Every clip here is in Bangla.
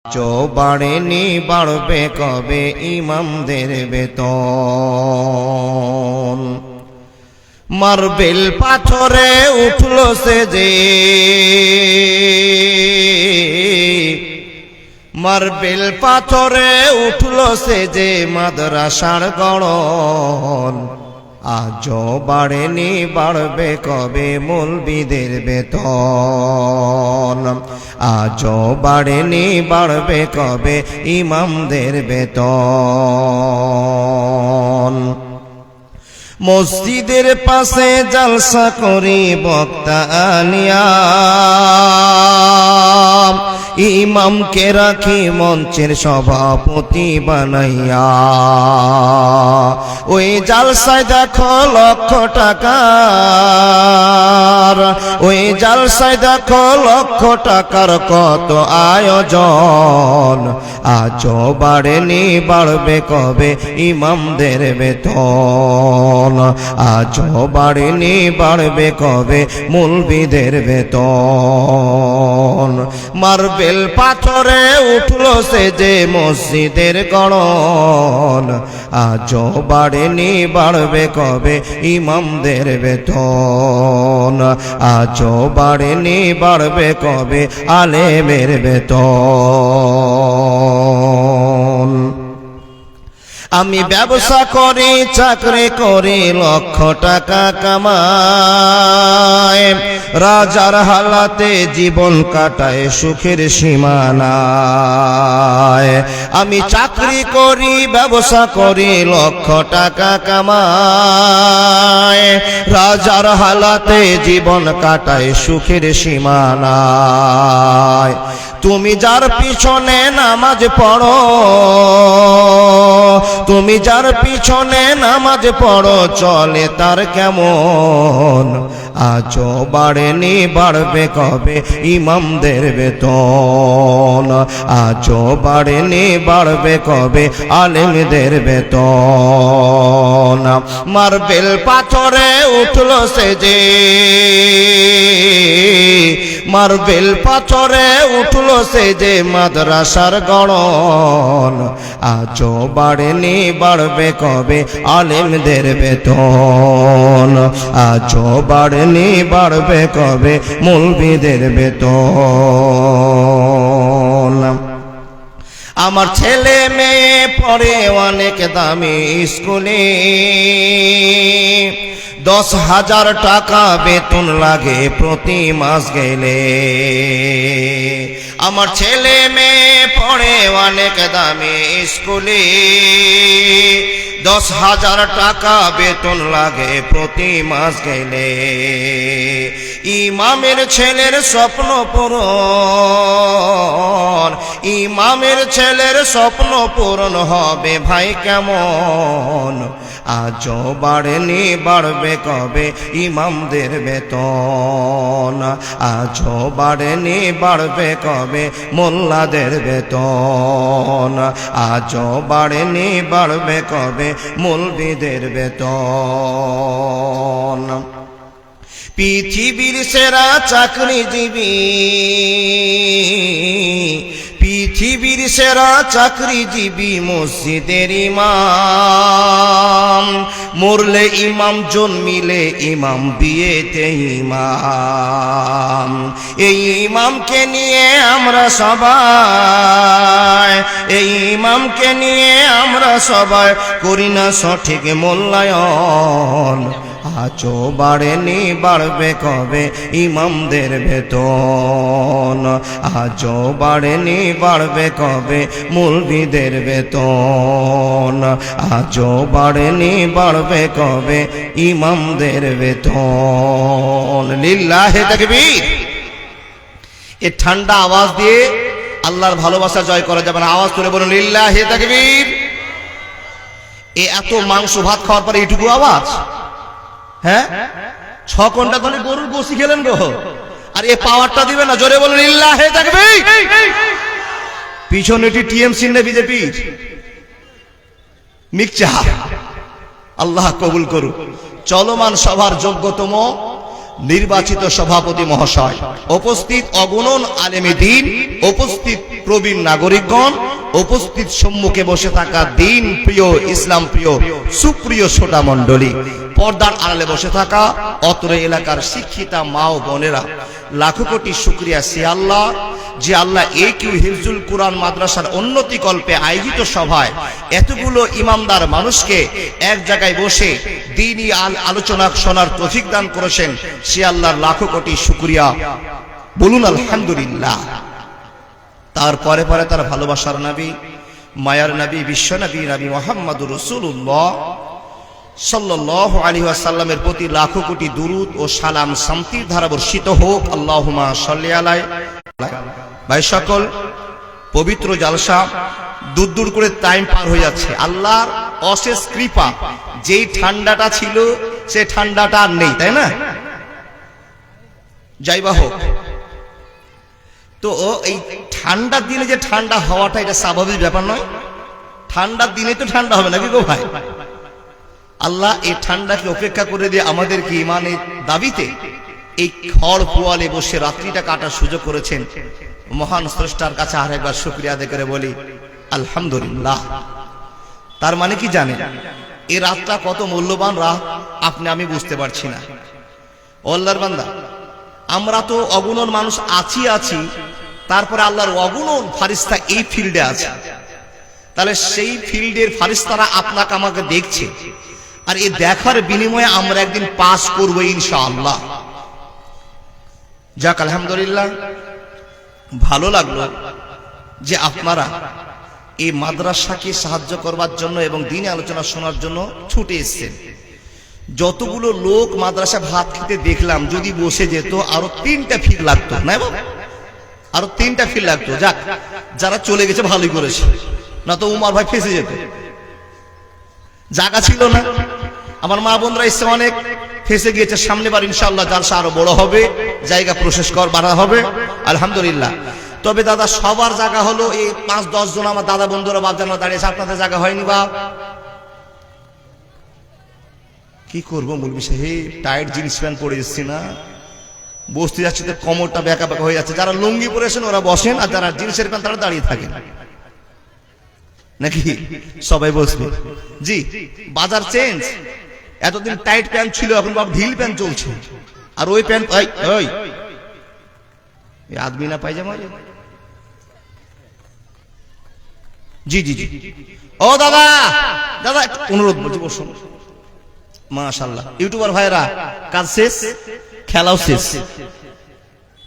চো বাড়েনি বাড়বে কবে ইমামদের বেতন। মার্বেল পাথরে উঠলো সে যে, মার্বেল পাথরে উঠলো সে যে মাদ্রাসার গড়ন। আজও বাড়েনি বাড়বে কবে মৌলবীদের বেতন। আজও বাড়েনি বাড়বে কবে ইমামদের বেতন। মসজিদের পাশে জলসা করি বক্তা আনিয়া, ইমামকে রাখি মঞ্চের সভাপতি বানাইয়া। ওই জালসায় দেখো লক্ষ টাকার, ওই জালসায় দেখো লক্ষ টাকার কত আয়োজন। আজও বাড়েনি বাড়বে কবে ইমামদের বেতন। আজও বাড়েনি বাড়বে কবে মৌলবীদের বেতন। মার্বেল পাথরে উঠলো সে যে মসজিদের গড়ন। আজও বাড়েনি বাড়বে কবে ইমামদের বেতন। আজও বাড়েনি বাড়বে কবে আলেমের বেতন। আমি ব্যবসা করি চাকরি করি লক্ষ টাকা কামাই, রাজার হালাতে জীবন কাটায় সুখের সীমানায়। আমি চাকরি করি ব্যবসা করি লক্ষ টাকা কামাই, রাজার হালাতে জীবন কাটায় সুখের সীমানায়। তুমি যার পিছনে নামাজ পড়ো, তুমি যার পিছনে নামাজ পড়ো চলে তার কেমন। আজও বাড়েনি বাড়বে কবে ইমামদের বেতন। আজও বাড়েনি বাড়বে কবে আলেমদের বেতন। মার্বেল পাথরে উঠলো সে যে, মার্বেল পাথরে উঠলো সে যে মাদ্রাসার গড়ন। আজও বাড়েনি বাড়বে কবে আলেমদের বেতন। আজও বাড়েনি বাড়বে কবে মৌলবীদের বেতন। আমার ছেলে মেয়ে পড়ে অনেক দামি স্কুলে, 10,000 টাকা বেতন লাগে প্রতি মাস গেলে। আমার ছেলে মেয়ে পড়ে অনেক দামি স্কুলে, 10,000 টাকা বেতন লাগে প্রতি মাস গেলে। ইমামের ছেলের স্বপ্ন পূরণ, ইমামের ছেলের স্বপ্ন পূরণ হবে ভাই কেমন। আজও বাড়েনি বাড়বে কবে ইমামদের বেতন। আজও বাড়েনি বাড়বে কবে মোল্লাদের বেতন। আজও বাড়েনি বাড়বে কবে মৌলবীদের বেতন। পৃথিবীর সেরা চাকরিজীবী, পৃথিবীর সেরা চাকরিজীবী মসজিদের ইমাম। মরলে ইমাম, জন্মিলে ইমাম, বিয়েতে ইমাম। এই ইমামকে নিয়ে আমরা সবাই, এই ইমামকে নিয়ে আমরা সবাই করি না সঠিক মূল্যায়ন। আজও বাড়েনি বাড়বে কবে ইমামদের বেতন। আজও বাড়েনি বাড়বে কবে মৌলবীদের বেতন। আজও বাড়েনি বাড়বে কবে ইমামদের বেতন। লিল্লাহে তাকবীর। এ ঠান্ডা আওয়াজ দিয়ে আল্লাহর ভালোবাসা জয় করা যাবে না। আওয়াজ করে বলুন লিল্লাহে তাকবীর। এ এত মাংস ভাত খাওয়ার পরে এইটুকু আওয়াজ? হ্যাঁ, 6 ঘন্টা ধরে গরুর গোশি খেলেন গো, আর এ পাওয়ারটা দিবে না? জোরে বলুন লিল্লাহে তাকবীর। পিছনে টিএমসি না বিজেপি মিকচার। আল্লাহ কবুল করুক। চলমান সভার যোগ্যতম নির্বাচিত সভাপতি মহাশয়, উপস্থিত অগণন আলেমে দ্বীন, উপস্থিত প্রবীণ নাগরিকগণ, উপস্থিত সম্মুখে বসে থাকা দ্বীন প্রিয়, ইসলাম প্রিয়, সুপ্রিয় শ্রোতা মণ্ডলী, পর্দার আড়ালে বসে থাকা অত্র এলাকার শিক্ষিতা মা ও বোনেরা, লাখো কোটি শুকরিয়া সে আল্লাহ, যে আল্লাহ এই কিউ হিফজুল কুরআন মাদ্রাসার উন্নতি কল্পে আয়োজিত সভায় এতগুলো ইমানদার মানুষকে এক জায়গায় বসে দ্বীনি আলোচনা শোনার তৌফিক দান করেছেন। সে আল্লাহর লাখো কোটি শুকরিয়া, বলুন আলহামদুলিল্লাহ। তারপরে পরে তার ভালোবাসার নবী, মায়ার নবী, বিশ্ব নবী, নবী মুহাম্মদুর রাসূলুল্লাহ সাল্লাল্লাহু আলাইহি ওয়াসাল্লামের প্রতি লাখো কোটি দুরূদ ও সালাম শান্তির ধারা বর্ষিত হোক। আল্লাহুম্মা সাল্লি আলাইহি। ভাই সকল, পবিত্র জালসা দূর দূর করে টাইম পার হয়ে যাচ্ছে। আল্লাহর অশেষ কৃপা, যেই ঠান্ডাটা ছিল সে ঠান্ডাটা আর নেই, তাই না? যাইবা হোক, তো এই ঠান্ডার দিনে যে ঠান্ডা হওয়াটা এটা স্বাভাবিক ব্যাপার নয়। ঠান্ডার দিনে তো ঠান্ডা হবে নাকি গো ভাই? আল্লাহ এই ঠান্ডাকে উপেক্ষা করে দিয়ে আমাদেরকে ইমানের দাবিতে এই খড় পোয়ালে বসে রাত্রিটা কাটার সুযোগ করেছেন। মহান স্রষ্টার কাছে আরেকবার শুকরিয়া আদায় করে বলি আলহামদুলিল্লাহ। তার মানে কি জানেন, এই রাতটা কত মূল্যবান রাত আপনি আমি বুঝতে পারছি না। আল্লাহর বান্দা, আমরা তো অগুণন মানুষ আছি, তারপরে আল্লাহর অগুণন ফারিস্তা এই ফিল্ডে আছে। তাহলে সেই ফিল্ডের ফারিস্তারা আপনাকে আমাকে দেখছে, আর এই দেখার বিনিময়ে আমরা একদিন পাস করবো ইনশাআল্লাহ। যাক আলহামদুলিল্লাহ, ভালো লাগলো যে আপনারা এই মাদ্রাসাকে সাহায্য করবার জন্য এবং দিনে আলোচনা শোনার জন্য ছুটে এসেছেন। যতগুলো লোক মাদ্রাসা ভাত খেতে দেখলাম, যদি বসে যেত আরো 3টা ফির লাগতো, না বাবা, আরো 3টা ফির লাগতো। যাক, যারা চলে গেছে ভালোই করেছে, না তো উমার ভাই ফেসে যেত, জায়গা ছিল না। আমার মা বোনরা এসে অনেক ফেসে গিয়েছে। সামনে বার ইনশাআল্লাহ জালসা আরো বড় হবে, জায়গা প্রসেস বাড়া হবে আলহামদুলিল্লাহ। তবে দাদা, সবার জায়গা হলো এই 5-10 জন আমার দাদা বন্ধুরা বাপজানরা দাঁড়িয়েছে, আপনাদের জায়গা হয়নি বাপ। কি করবো মৌলভী সাহেব, টাইট জিন্স প্যান্ট পরে এসছি না, বসতে যাচ্ছে তো কোমরটা বেঁকা বেঁকা হয়ে যাচ্ছে। যারা লুঙ্গি পরেছেন ওরা বসেন, আর যারা জিন্সের প্যান্ট তারা দাঁড়িয়ে থাকেন, নাকি সবাই বসবে? জি, বাজার চেঞ্জ। এতদিন টাইট প্যান্ট ছিল, এখন বাপ ঢিল প্যান্ট চলছে। আর ওই প্যান্ট ওই আদমি না পায়জামা। জি জি জি, ও দাদা দাদা, অনুরোধ বলছি বসুন। মাশাআল্লাহ, ইউটিউবার ভাইরা কাজ শেষ, খেলাও শেষ,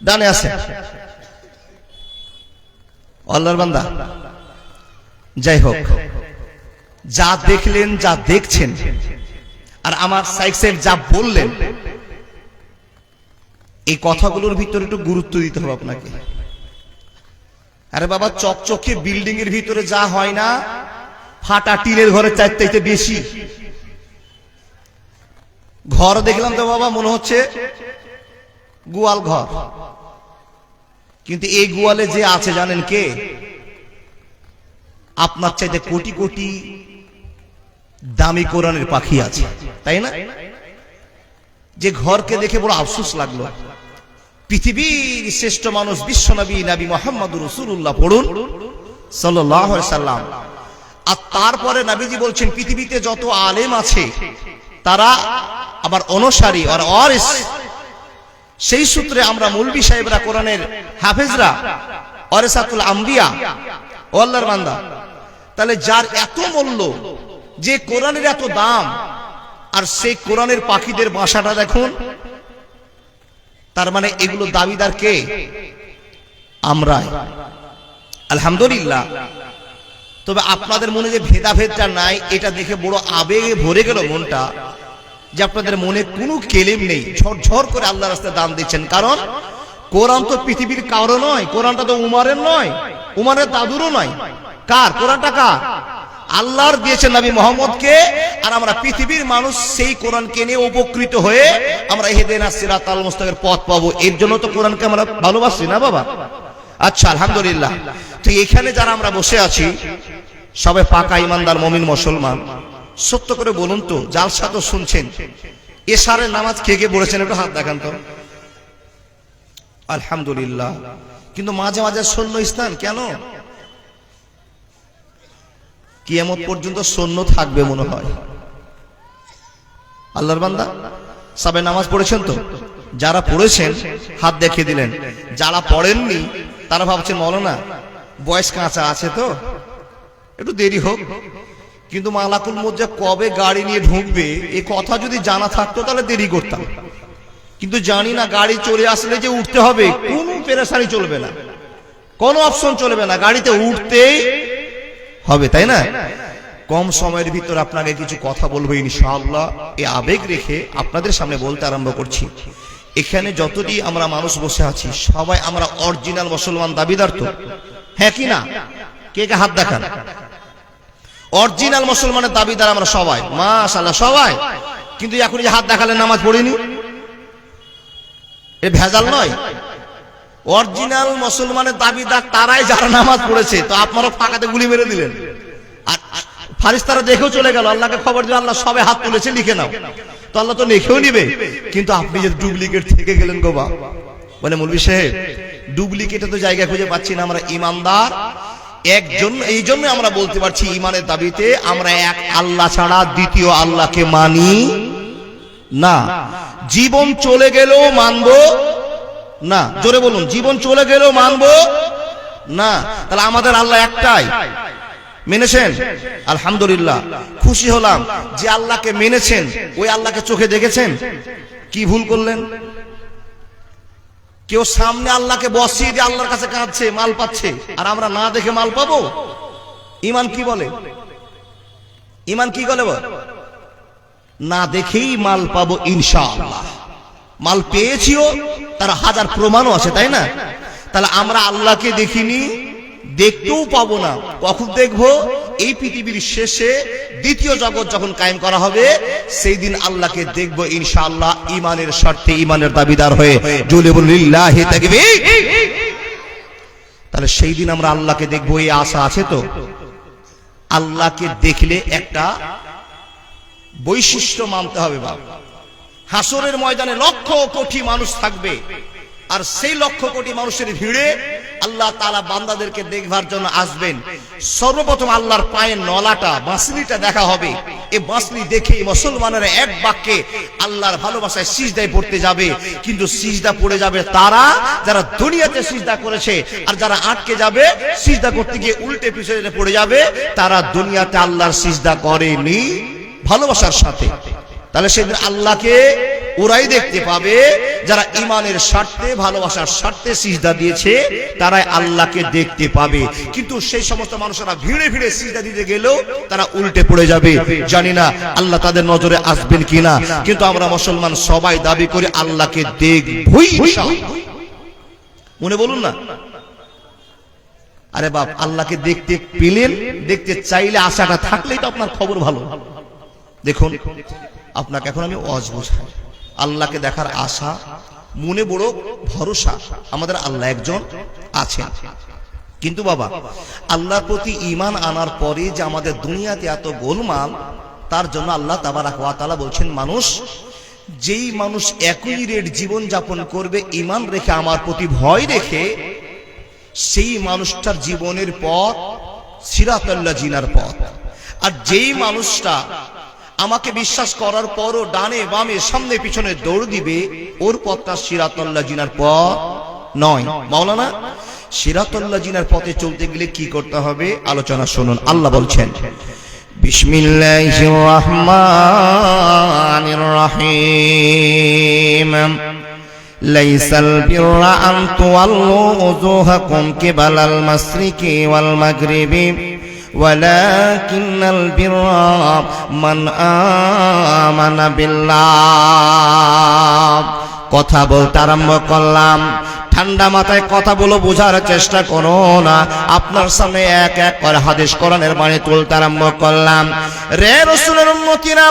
ডানে আছে আল্লাহর বান্দা। যাই হোক, যা দেখলেন, যা দেখছেন, আর আমার সাইক সাহেব যা বললেন, এই কথাগুলোর ভিতরে একটু গুরুত্ব দিতে হবে আপনাকে। আরে বাবা, চকচকে বিল্ডিং এর ভিতরে যা হয় না, ফাটা টিনের ঘরে চাইতে বেশি। ঘর দেখলাম তো বাবা মনে হচ্ছে গোয়াল ঘর, কিন্তু এই গোয়ালে যে আছে জানেন কে? আপনার চাইতে কোটি কোটি দামি কোরআনের পাখি আছে, তাই না? যে ঘরকে দেখে বড় আফসোস লাগলো। পৃথিবীর শ্রেষ্ঠ মানুষ বিশ্বনবী নবী মুহাম্মদুর রাসূলুল্লাহ পড়ুন সাল্লাল্লাহু আলাইহি সাল্লাম। আর তারপরে নবীজি বলছেন পৃথিবীতে যত আলেম আছে তারা আবার অনুসারী আর ওয়ারিস। সেই সূত্রে আমরা মৌলভী সাহেবরা, কোরআনের হাফেজরা, ওয়ারিসাতুল আম্বিয়া, ও আল্লাহর বান্দা। তাহলে যার এত মূল্য, যে কোরআনের এত দাম, আর সেই কোরআনের পাখিদের বাসাটা দেখুন। তার মানে এগুলো দাবিদার কে? আমরাই আলহামদুলিল্লাহ। তবে আপনাদের মনে যে ভেদাভেদটা নাই, এটা দেখে বড় আবেগে ভরে গেল মনটা, যে আপনাদের মনে কোনো কেলেম নেই, ঝরঝর করে আল্লাহর রাস্তায় দান দিচ্ছেন। কারণ কোরআন তো পৃথিবীর কারো নয়, কোরআনটা তো উমারের নয়, উমারের দাদুরও নয়। কার? কোরআনটা কার? আল্লাহর দিয়েছেন নবী মুহাম্মদকে। আর আমরা পৃথিবীর মানুষ সেই কোরআনকে নিয়ে উপকৃত হয়ে আমরা ইহদিনাস সিরাতাল মুস্তাকিমের পথ পাবো। এর জন্য তো কোরআনকে আমরা ভালোবাসি, না বাবা? আচ্ছা, আলহামদুলিল্লাহ। তো এখানে যারা আমরা বসে আছি সবাই পাকা ইমানদার মুমিন মুসলমান। সত্য করে বলুন তো, জালসা তো শুনছেন, এশারের নামাজ কে কে পড়েছেন একটু হাত দেখান তো। আলহামদুলিল্লাহ। কিন্তু মাঝে মাঝে শূন্য স্থান কেন? কিয়ামত পর্যন্ত শূন্য থাকবে মনে হয়। আল্লাহর বান্দা সবাই নামাজ পড়েছেন তো? যারা পড়েছেন হাত দেখিয়ে দিলেন, যারা পড়েননি তারা ভাবছেন মৌলানা বয়স কাঁচা আছে তো একটু দেরি হোক। কিন্তু মালাকুল মউত যে কবে গাড়ি নিয়ে ঢুকবে এই কথা যদি জানা থাকতো তাহলে দেরি করতাম, কিন্তু জানি না। গাড়ি চলে আসলে যে উঠতে হবে, কোনো পেরেশানি চলবে না, কোনো অপশন চলবে না, গাড়িতে উঠতেই হবে, তাই না? কম সময়ের ভিতর আপনাকে কিছু কথা বলবো ইনশাআল্লাহ। এই আবেগ রেখে আপনাদের সামনে বলতে আরম্ভ করছি। এখানে যতটি আমরা মানুষ বসে আছি সবাই আমরা অরিজিনাল মুসলমান দাবিদার তো? হ্যাঁ কি না? কে কে হাত দেখান। অরিজিনাল মুসলমানের দাবিদার আমরা সবাই, মাশাআল্লাহ সবাই। কিন্তু এখন যে হাত দেখালেন নামাজ পড়িনি, এ ভেজাল নয়। অরিজিনাল মুসলমানের দাবিদার তারাই যারা নামাজ পড়েছে। তো আপনারা ফাঁকাতে গুলি মেরে দিলেন, আর ফারিস্তারা দেখেও চলে গেল। আল্লাহকে খবর দিয়ে আল্লাহ সবে হাত তুলেছে, লিখে নাও। তো আল্লাহ তো লিখেও নিবে, কিন্তু আপনি যে ডুপ্লিকেট থেকে গেলেন গো বাপ। বলে মৌলভী সাহেব ডুপ্লিকেটে তো জায়গা খুঁজে পাচ্ছি না, আমরা ইমানদার একজন। এই জন্য আমরা বলতে পারছি ইমানের দাবিতে আমরা এক আল্লাহ ছাড়া দ্বিতীয় আল্লাহকে মানি না। জীবন চলে গেলেও মানবো না। জোরে বলুন, জীবন চলে গেলেও মানবো না। তাহলে আমাদের আল্লাহ একটাই, মেনেছেন? আলহামদুলিল্লাহ, খুশি হলাম যে আল্লাহকে মেনেছেন। ওই আল্লাহকে চোখে দেখেছেন? কি ভুল করলেন? কেউ সামনে আল্লাহকে বসিয়ে দিয়ে আল্লাহর কাছে কাঁদছে, মাল পাচ্ছে, আর আমরা না দেখে মাল পাবো? ঈমান কি বলে? ঈমান কি বলে? না দেখেই মাল পাবো ইনশাআল্লাহ। মাল পেয়েছিও, তার হাজার প্রমাণও আছে, তাই না? তাহলে আমরা আল্লাহকে দেখিনি, দেখতেও পাবো না। কখন দেখবো? এই পৃথিবীর শেষে দ্বিতীয় জগৎ যখন কায়েম করা হবে, সেই দিন আল্লাহকে দেখবো ইনশাআল্লাহ ঈমানের শর্তে, ঈমানের দাবিদার হয়ে। জোরে বলুন লিল্লাহি তাকবীর। তাহলে সেই দিন আমরা আল্লাহকে দেখবো, এই আশা আছে তো? আল্লাহকে দেখলে একটা বৈশিষ্ট্য মানতে হবে বাবা। হাসরের ময়দানে লক্ষ কোটি মানুষ থাকবে, আর সেই লক্ষ কোটি মানুষের ভিড়ে আল্লাহ তাআলা বান্দাদেরকে দেখবার জন্য আসবেন। সর্বপ্রথম আল্লাহর পায়ের নলাটা, বাঁশলিটা দেখা হবে। এই বাঁশলি দেখে মুসলমানেরা এক বাক্যে আল্লাহর ভালোবাসায় সিজদায় পড়তে যাবে। কিন্তু সিজদা পড়ে যাবে তারা যারা দুনিয়াতে সিজদা করেছে, আর যারা আটকে যাবে সিজদা করতে গিয়ে উল্টে পিছনে পড়ে যাবে তারা দুনিয়াতে আল্লাহর সিজদা করেনি ভালোবাসার সাথে। তাহলে সেদিন আল্লাহকে ওরাই দেখতে পাবে যারা ঈমানের স্বার্থে, ভালোবাসার স্বার্থে সিজদা দিয়েছে, তারাই আল্লাহকে দেখতে পাবে। কিন্তু সেই সমস্ত মানুষেরা ভিড়ে ভিড়ে সিজদা দিতে গেলেও তারা উল্টে পড়ে যাবে। জানি না আল্লাহ তাদের নজরে আসবেন কিনা, কিন্তু আমরা মুসলমান সবাই দাবি করি আল্লাহকে দেখবই ইনশাআল্লাহ। মনে বলুন না, আরে বাপ, আল্লাহকে দেখতে পেলেন, দেখতে চাইলে আশাটা থাকলেই তো আপনার খবর ভালো। দেখুন, আপনাকে এখন আমি ওয়াজ বোঝাই। আল্লাহকে দেখার আশা, মনে বড় ভরসা, আমাদের আল্লাহ একজন আছেন। কিন্তু বাবা, আল্লাহর প্রতি ঈমান আনার পরে যে আমাদের দুনিয়াতে এত গোলমাল, তার জন্য আল্লাহ তাবারাক ওয়া তাআলা বলছেন, মানুষ, যেই মানুষ একই রেট জীবন যাপন করবে ঈমান রেখে, আমার প্রতি ভয় রেখে, সেই মানুষটার জীবনের পথ সিরাতাল্লাহ জিনার পথ। আর যেই মানুষটা আমাকে বিশ্বাস করার পরও ডানে বামে সামনে পিছনে দৌড় দিবে, ওর পথটা সিরাতাল্লাহ জিনার পথ নয়। মাওলানা, সিরাতাল্লাহ জিনার পথে চলতে গেলে কি করতে হবে? আলোচনা শুনুন। আল্লাহ বলছেন, বিসমিল্লাহির রহমানির রহিম, লাইসাল বিররা আন তুওয়াল্লু উজুহাকুম কিবালাল মাশরিকি ওয়াল মাগরিবি ওয়ালাকিন্নাল বিররা মান আমানা বিল্লাহ। কথা বলতে আরম্ভ করলাম, ঠান্ডা মাথায় কথাগুলো বোঝার চেষ্টা করো না। আপনার সামনে এক এক করে হাদিস কোরআনের বাণী তুলতে আরম্ভ করলাম। রে রাসূলের উম্মতিরা,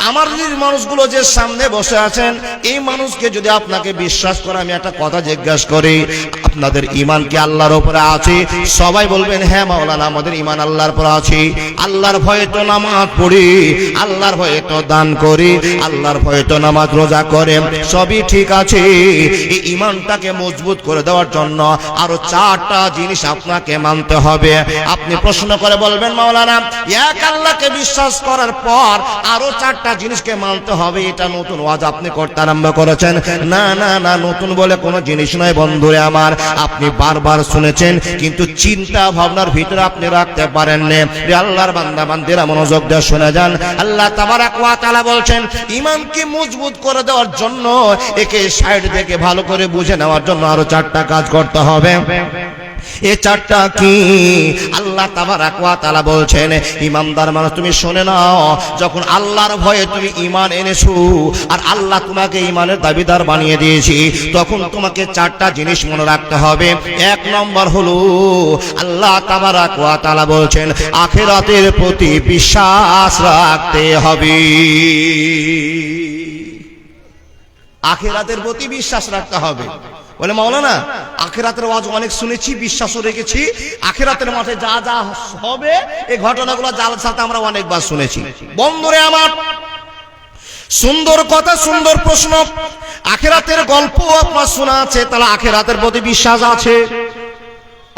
আমার মানুষগুলো যে সামনে বসে আছেন, এই মানুষকে যদি আপনাকে বিশ্বাস করে আমি একটা কথা জিজ্ঞাসা করি, আপনাদের ঈমান কি আল্লাহর উপরে আছে? সবাই বলবেন হ্যাঁ মাওলানা, আমাদের ঈমান আল্লাহর উপরে আছে। আল্লাহর ভয়ে তো নামাজ পড়ি, আল্লাহর ভয়ে তো দান করি, আল্লাহর ভয়ে তো নামাজ রোজা করে, সবই ঠিক আছে। এই ঈমানটাকে মজবুত করে দেওয়ার জন্য আরো 4টা জিনিস আপনাকে মানতে হবে। আপনি প্রশ্ন করে বলবেন মাওলানা, এক আল্লাহকে বিশ্বাস করার পর আরো 4টা জিনিসকে মানতে হবে, এটা নতুন ওয়াজ আপনি করতে আরম্ভ করেছেন। না না না, নতুন বলে কোনো জিনিস নয় বন্ধুরে আমার, আপনি বারবার শুনেছেন কিন্তু চিন্তা ভাবনার ভিতরে আপনি রাখতে পারেন না। আল্লাহর বান্দা বান্দিরা মনোযোগ দিয়ে শুনে যান। আল্লাহ তাবারাক ওয়া তাআলা বলছেন, ঈমানকে মজবুত করে দেওয়ার জন্য, একে সাইড থেকে ভালো করে বুঝে নেওয়ার জন্য আরো 4টা কাজ করতে হবে। এই 4টা কি? আল্লাহ তাবারাক ওয়া তাআলা বলছেন, ইমানদার মানুষ তুমি শুনে নাও, যখন আল্লাহর ভয়ে তুমি ঈমান এনেছো আর আল্লাহ তোমাকে ঈমানের দাবিদার বানিয়ে দিয়েছি, তখন তোমাকে 4টা জিনিস মনে রাখতে হবে। 1 নম্বর হলো আল্লাহ তাবারাক ওয়া তাআলা বলছেন আখিরাতের প্রতি বিশ্বাস রাখতে হবে। আখিরাতের প্রতি বিশ্বাস রাখতে হবে। বলে মাওলানা, আখিরাতের ওয়াজ অনেক শুনেছি, বিশ্বাসও রেখেছি, আখিরাতের মাঠে যা যা হবে এই ঘটনাগুলো জালসাতে আমরা অনেকবার শুনেছি। বন্ধুরে আমার, সুন্দর কথা, সুন্দর প্রশ্ন। আখিরাতের গল্প আপনার শোনা আছে, তাহলে আখিরাতের প্রতি বিশ্বাস আছে?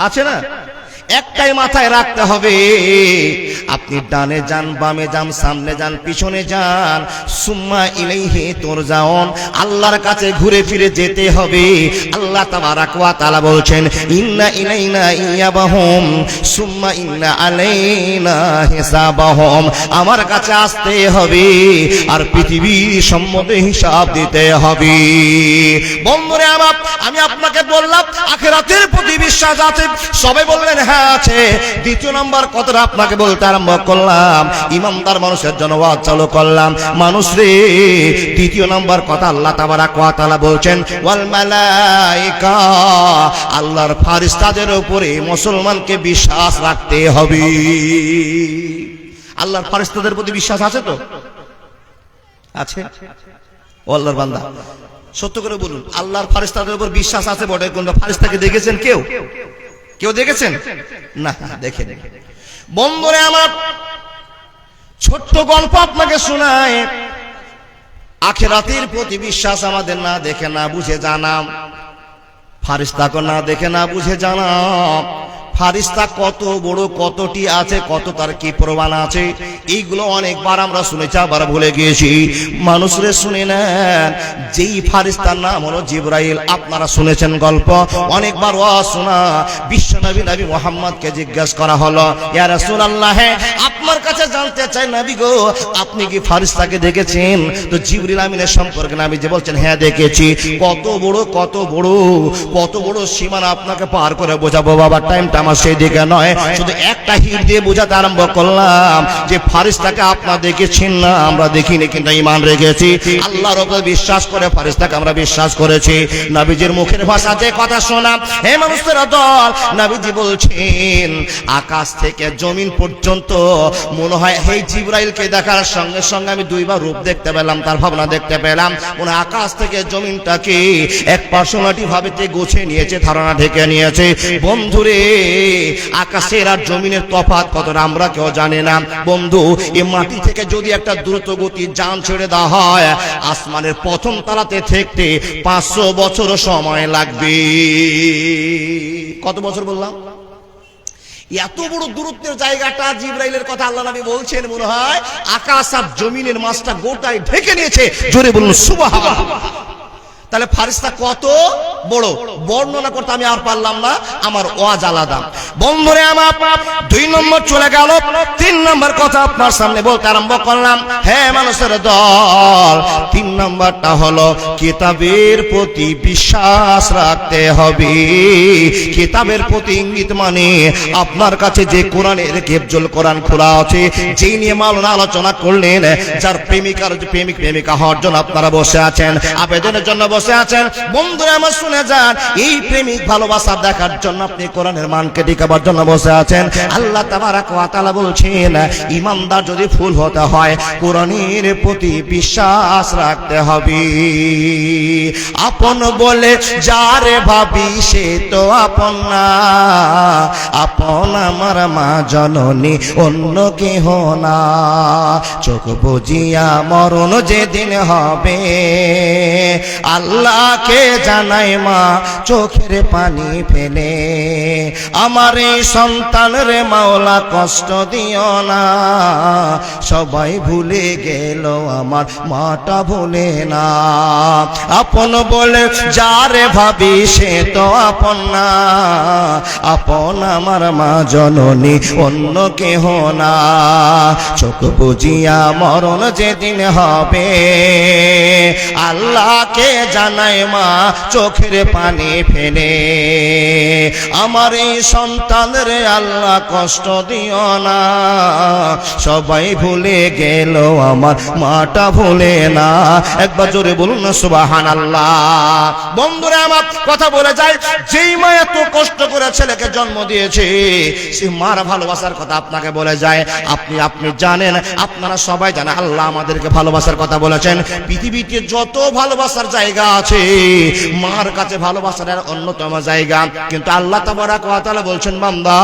আছে না? একটাই মাথায় রাখতে হবে, আপনি ডানে যান, বামে যান, সামনে যান, পিছনে যান, সুম্মা ইলাইহি তুরজাউন, আল্লাহর কাছে ঘুরে ফিরে যেতে হবে। আল্লাহ তাবারাক ওয়া তাআলা বলছেন ইন্না ইলাইনা ইয়াবাহুম সুম্মা ইন্না আলাইনা হিসাবাহুম, আমার কাছে আসতে হবে আর পৃথিবীর সম্বন্ধে হিসাব দিতে হবে। বন্ধুরে আমার, আমি আপনাকে বললাম আখিরাতের প্রতি বিশ্বাস আছে, সবাই বললেন হ্যাঁ আছে। 2 নম্বর কথাটা আপনাকে বলতে আরম্ভ করলাম, ইমানদার মানুষের জন্য ওয়াজ চালু করলাম। মানুষ রে, 2 নম্বর কথা আল্লাহ তাবারাক ওয়া তাআলা বলছেন ওয়াল মালায়েকা, আল্লাহর ফেরেশতাদের উপরে মুসলমানকে বিশ্বাস রাখতে হবে। আল্লাহর ফেরেশতাদের প্রতি বিশ্বাস আছে তো? আছে? ও আল্লাহর বান্দা, সত্য করে বলুন, আল্লাহর ফেরেশতাদের উপর বিশ্বাস আছে বটে, কোন ফেরেশতাকে দেখেছেন কেউ? কেউ দেখেছেন? না, দেখেন। বন্ধুরে আমার, ছোট্ট গল্প আপনাকে শোনায়। আখিরাতের প্রতি বিশ্বাস আমাদের না দেখে না বুঝে জানাম, ফেরেশতাকে না দেখে না বুঝে জানাম। ফেরেশতা কত বড়, কতটি আছে, কত তার কি প্রমাণ আছে, এইগুলো অনেকবার আমরা শুনেছি, আবার ভুলে গিয়েছি। মানুষরে শুনে নেন, যেই ফেরেশতার নাম হলো জিবরাইল, আপনারা শুনেছেন গল্প অনেকবার। শোনা বিশ্বনবী নবী মুহাম্মদকে জিজ্ঞাসা করা হলো, ইয়া রাসূলুল্লাহ, আপনার কাছে জানতে চাই নবী গো, আপনি কি ফেরেশতাকে দেখেছেন? তো জিবরিল আমিনের সম্পর্কে নবী যে বলছেন হ্যাঁ দেখেছি। কত বড়, কত বড়, কত বড় সীমানা আপনাকে পার করে বোঝাবো বাবা, টাইমটা আমার সেই দিকে নয়। শুধু একটা হিট দিয়ে বোঝাতে আরম্ভ করলাম যে ফেরেশতাকে আপনারা দেখেছেন না, আমরা দেখিনি, কিন্তু ঈমান রেখেছি। আল্লাহর উপর বিশ্বাস করে ফেরেশতাকে আমরা বিশ্বাস করেছি। নবীজির মুখের ভাষাতে কথা শোনা, হে মানুষের দল, নবীজি বলছেন আকাশ থেকে জমিন পর্যন্ত মনে হয় এই জিবরাইলকে দেখার সঙ্গে সঙ্গে আমি 2 বার রূপ দেখতে পেলাম, তার ভাবনা দেখতে পেলাম। মনে আকাশ থেকে জমিনটাকে এক পার্সোনালিটি ভাবে গুছিয়ে নিয়েছে, ধারণা ঢেকে নিয়েছে। বন্ধুরে, আকাশের আর জমিনের তফাৎ কতটা আমরা কেউ জানি না। বন্ধু, এই মাটি থেকে যদি একটা দ্রুত গতি যান ছেড়ে দেওয়া হয়, আসমানের প্রথম তলাতে থাকতে 500 বছর সময় লাগবে। কত বছর বললাম? এত বড় দূরত্বের জায়গাটা জিবরাইলের কথা আল্লাহ নবী বলছেন, মনে হয় আকাশ আর জমিনের মাঝটা গোটায় ঢেকে নিয়েছে। জোরে বলুন সুবহানাল্লাহ। তাহলে ফেরেশতা কত বড় বর্ণনা করতে আমি আর পারলাম না, আমার ওয়াজ আলাদা। বন্ধুরে আমার, 2 নম্বর চলে গেল। 3 নম্বর কথা আপনার সামনে বলতে আরম্ভ করলাম। হ্যাঁ মানুষের দল, 3 নম্বরটা হলো কিতাবের প্রতি বিশ্বাস রাখতে হবে। কিতাবের প্রতি ইঙ্গিত মানে আপনার কাছে যে কোরআনের কেবজল কোরআন খোলা আছে, যেই নিয়ে মাওলানা আলোচনা করলেন, যার প্রেমিকার প্রেমিকা হওয়ার জন্য আপনারা বসে আছেন, আবেদনের জন্য বসে আছেন। বন্ধুরা আমার শুনে যান, এই প্রেমিক ভালোবাসা দেখার জন্য আপনি কোরআনের মানকে টিকাবার জন্য বসে আছেন। আল্লাহ তাবারক ওয়া তাআলা বলছেন, ইমানদার যদি ফুল হতে হয় কোরআনের প্রতি বিশ্বাস রাখতে হবে। আপন বলে যারে ভাবি সে তো আপন না, আপন আমার মা জননী অন্য কেহ না। চোখ বুজিয়া মরণ যেদিন হবে আল্লাহকে জানাই মা চোখের পানি ফেলে, আমার এই সন্তান রে মাওলা কষ্ট দিও না। সবাই ভুলে গেল আমার মাটা ভুলে না। আপন বলে যারে ভাবি সে তো আপন না, আপন আমার মা জননী অন্য কেহ না। চোখ বুজিয়া মরণ যেদিন হবে আল্লাহকে জানাই মা চোখের পানি ফেলে, আমার এই সন্তান রে আল্লাহ কষ্ট দিও না। সবাই ভুলে গেল আমার মাটা ভুলে না। একবার জোরে বলুন না সুবহানাল্লাহ। বন্ধুরা আমার কথা বলে যায়, যেই মা এত কষ্ট করে ছেলেকে জন্ম দিয়েছে সে মার ভালোবাসার কথা আপনাকে বলে যায়। আপনি জানেন, আপনারা সবাই জানেন আল্লাহ আমাদেরকে ভালোবাসার কথা বলেছেন। পৃথিবীতে যত ভালোবাসার জায়গা আছে মার কাছে ভালোবাসার অন্যতম জায়গা। কিন্তু আল্লাহ তাবারক ওয়া তাআলা বলছেন, বান্দা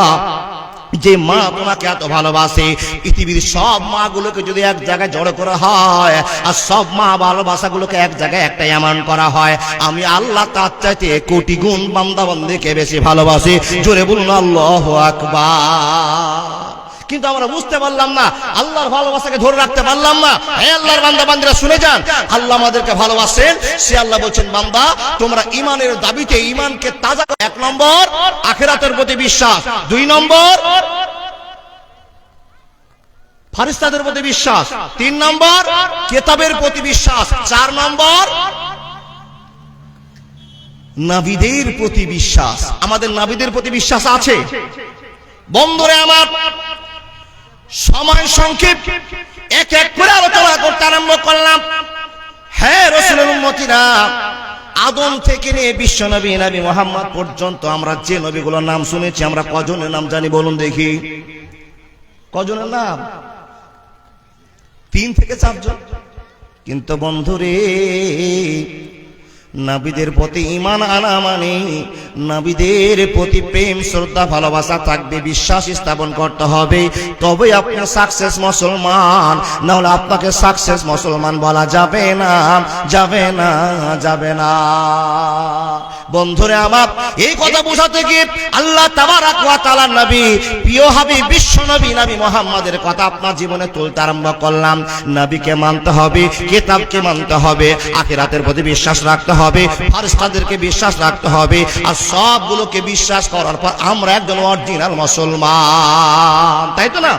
যে মা তোমাকে এত ভালোবাসে, পৃথিবীর সব মা গুলোকে যদি এক জায়গায় জড়ো করা হয় আর সব মা ভালোবাসাগুলোকে এক জায়গায় একটা অ্যামাউন্ট করা হয়, আমি আল্লাহ তার চাইতে কোটি গুণ বান্দা বান্দীকে বেশি ভালোবাসি। জোরে বলুন আল্লাহু আকবার। কিন্তু আমরা বুঝতে পারলাম না, আল্লাহর ভালোবাসাকে ধরে রাখতে পারলাম না। হে আল্লাহর বান্দা বান্দীরা শুনে যান, আল্লাহ আমাদেরকে ভালোবাসেন। সে আল্লাহ বলছেন, বান্দা তোমরা ঈমানের দাবিতে ঈমানকে তাজা করো। 1 নম্বর আখিরাতের প্রতি বিশ্বাস, 2 নম্বর ফেরেশতাদের প্রতি বিশ্বাস, 3 নম্বর কিতাবের প্রতি বিশ্বাস, 4 নম্বর নবীদের প্রতি বিশ্বাস। আমাদের নবীদের প্রতি বিশ্বাস আছে। বন্ধুরা আমার, সময় সংক্ষেপ, এক এক করে আলোচনা করতে আরম্ভ করলাম। হ্যাঁ রাসূলের উম্মতিরা, আদম থেকে নিয়ে বিশ্ব নবী নবী মুহাম্মদ পর্যন্ত আমরা যে নবীগুলোর নাম শুনেছি আমরা কজনের নাম জানি বলুন দেখি? কজনের নাম? 3 থেকে 4 জন। কিন্তু বন্ধুরে, নবীদের প্রতি ঈমান আনা মানে নবীদের প্রতি প্রেম শ্রদ্ধা ভালোবাসা থাকবে, বিশ্বাস স্থাপন করতে হবে, তবে আপনি সাকসেস মুসলমান। না হলে আপনাকে সাকসেস মুসলমান বলা যাবে না, যাবে না, যাবে না। বন্ধুরে আমার, এই কথা বোঝাতে গিয়ে আল্লাহ তাবারক ওয়া তাআলার নবী প্রিয় হাবিব বিশ্ব নবী নবী মুহাম্মাদের কথা আপনার জীবনে তুলতে আরম্ভ করলাম। নবীকে মানতে হবে, কিতাবকে মানতে হবে, আখিরাতের প্রতি বিশ্বাস রাখতে হবে, ফেরেশতাদেরকে বিশ্বাস রাখতে হবে। আর সবগুলোকে বিশ্বাস করার পর আমরা একজন অরিজিনাল মুসলমান, তাই তো না?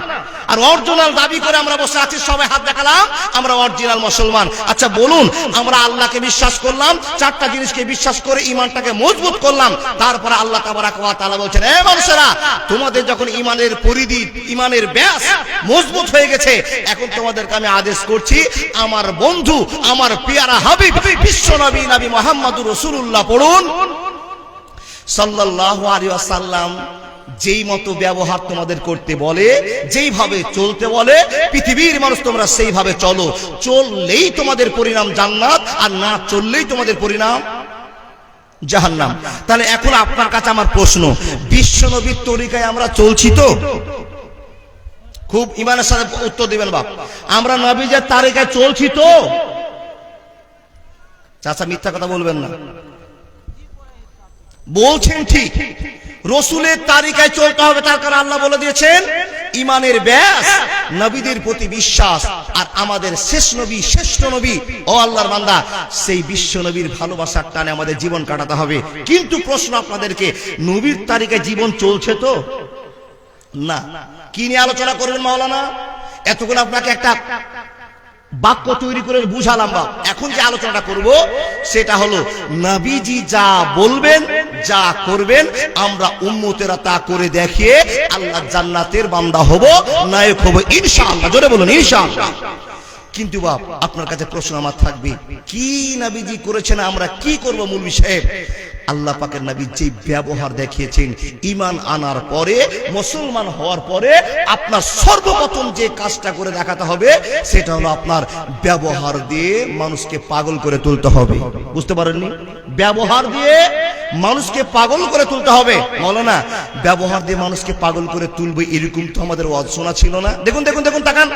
আর অরিজিনাল দাবি করে আমরা বসে আছি, সবাই হাত দেখালাম আমরা অরিজিনাল মুসলমান। আচ্ছা বলুন, আমরা আল্লাহকে বিশ্বাস করলাম, 4টা জিনিসকে বিশ্বাস করে ঈমানটাকে মজবুত করলাম, তারপরে আল্লাহ তাবারক ওয়া তাআলা বলছেন, এ মানুষেরা, তোমাদের যখন ঈমানের পরিধি, ঈমানের ব্যাস মজবুত হয়ে গেছে, এখন তোমাদেরকে আমি আদেশ করছি, আমার বন্ধু, আমার পিয়ারা হাবিব বিশ্ব নবী নবী মুহাম্মদুর রাসূলুল্লাহ পড়ুন সাল্লাল্লাহু আলাইহি ওয়াসাল্লাম যেই মতো ব্যবহার তোমাদের করতে বলে, যেইভাবে চলতে বলে, পৃথিবীর মানুষ তোমরা সেইভাবে চলো। চললেই তোমাদের পরিণাম জান্নাত, আর না চললেই তোমাদের পরিণাম জাহান্নাম। তাহলে এখন আপনার কাছে আমার প্রশ্ন, বিশ্ব নবীর তরিকায় আমরা চলছি তো? খুব ঈমানের সাথে উত্তর দিবেন বাপ। আমরা নবীর তরিকায় চলছি তো? চাচা মিথ্যা কথা বলবেন না, বলছেন ঠিক। রসুলের তারিকায় চলতে হবে, তার কারণ আল্লাহ বলে দিয়েছেন ঈমানের ব্যাস নবীদের প্রতি বিশ্বাস। আর আমাদের শেষ নবী, শ্রেষ্ঠ নবী, ও আল্লাহর বান্দা, সেই বিশ্ব নবীর ভালোবাসার টানে আমাদের জীবন কাটাতে হবে। কিন্তু প্রশ্ন আপনাদেরকে, নবীর তারিকায় জীবন চলছে তো? না। কি নিয়ে আলোচনা করবেন মাওলানা? এতক্ষণ আপনাকে একটা বাক্য তৈরি করে বুঝালাম। বাপ, এখন যে আলোচনাটা করব সেটা হলো, নবীজি যা বলবেন, যা করবেন, আমরা উম্মতেরা তা করে দেখিয়ে আল্লাহ জান্নাতের বান্দা হব, নায়ক হব ইনশাআল্লাহ। জোরে বলুন ইনশাআল্লাহ। কিন্তু বাপ, আপনার কাছে প্রশ্ন আমার থাকবে, কি নবীজি করেছেন, আমরা কি করব? মৌলভী সাহেব, আল্লাহ পাকের নবী যে ব্যবহার দেখিয়েছেন, ঈমান আনার পরে, মুসলমান হওয়ার পরে আপনার সর্বপ্রথম যে কাজটা করে দেখাতে হবে সেটা হলো আপনার ব্যবহার দিয়ে মানুষকে পাগল করে তুলতে হবে। বুঝতে পারেননি? ব্যবহার দিয়ে মানুষকে পাগল করে তুলতে হবে। মাওলানা, ব্যবহার দিয়ে মানুষকে পাগল করে তুলবে এরকম তো আমাদের ওয়াজ শোনা ছিল না। দেখুন দেখুন দেখুন, তাকান,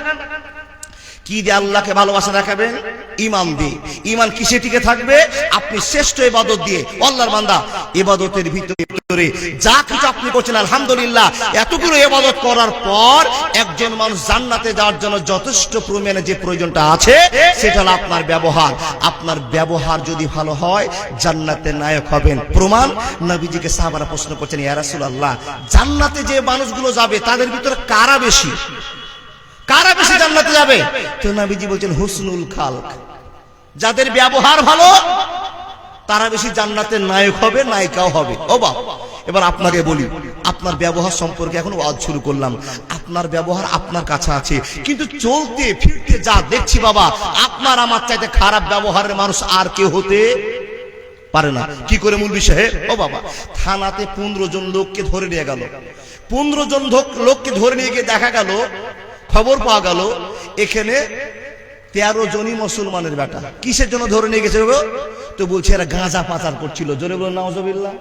কি দিয়ে আল্লাহকে ভালোবাসা দেখাবেন? ঈমান দিয়ে। ঈমান কিসে টিকে থাকবে? আপনি শ্রেষ্ঠ ইবাদত দিয়ে। আল্লাহর বান্দা, ইবাদতের ভিতরে যা কিছু আপনি করছেন আলহামদুলিল্লাহ, এতগুলো ইবাদত করার পর একজন মানুষ জান্নাতে যাওয়ার জন্য যথেষ্ট পরিমাণে যে প্রয়োজনটা আছে সেটা হলো আপনার ব্যবহার। আপনার ব্যবহার যদি ভালো হয় জান্নাতের নায়ক হবেন। প্রমাণ, নবীজিকে সাহাবারা প্রশ্ন করছেন, ইয়া রাসূলুল্লাহ, জান্নাতে যে মানুষগুলো যাবে তাদের ভিতরে কারা বেশি, কারা বেশি জান্নাতে যাবে? তো নবীজি বলছেন, হুসনুল খালক, যাদের ব্যবহার ভালো তারা বেশি জান্নাতের নায়ক হবে, নায়িকাও হবে। ও বাবা, এবার আপনাকে বলি, আপনার ব্যবহার সম্পর্কে এখন ওয়াজ শুরু করলাম। আপনার ব্যবহার আপনার কাছে আছে, কিন্তু চলতে ফিরতে যা দেখছি বাবা, আপনার আমার চাইতে খারাপ ব্যবহারের মানুষ আর কেউ হতে পারে না। কি করে মৌলভী সাহেব? ও বাবা, থানাতে 15 জন লোককে ধরে নিয়ে গেল। 15 জন লোককে ধরে নিয়ে গিয়ে দেখা গেল, খবর পাওয়া গেল এখানে 13 জনই মুসলমানের বেটা। কিসের জন্য ধরে নিয়ে গেছে? তো বলছে এরা গাঁজা পাচার করছিল। জোরে বলুন নাউজুবিল্লাহ।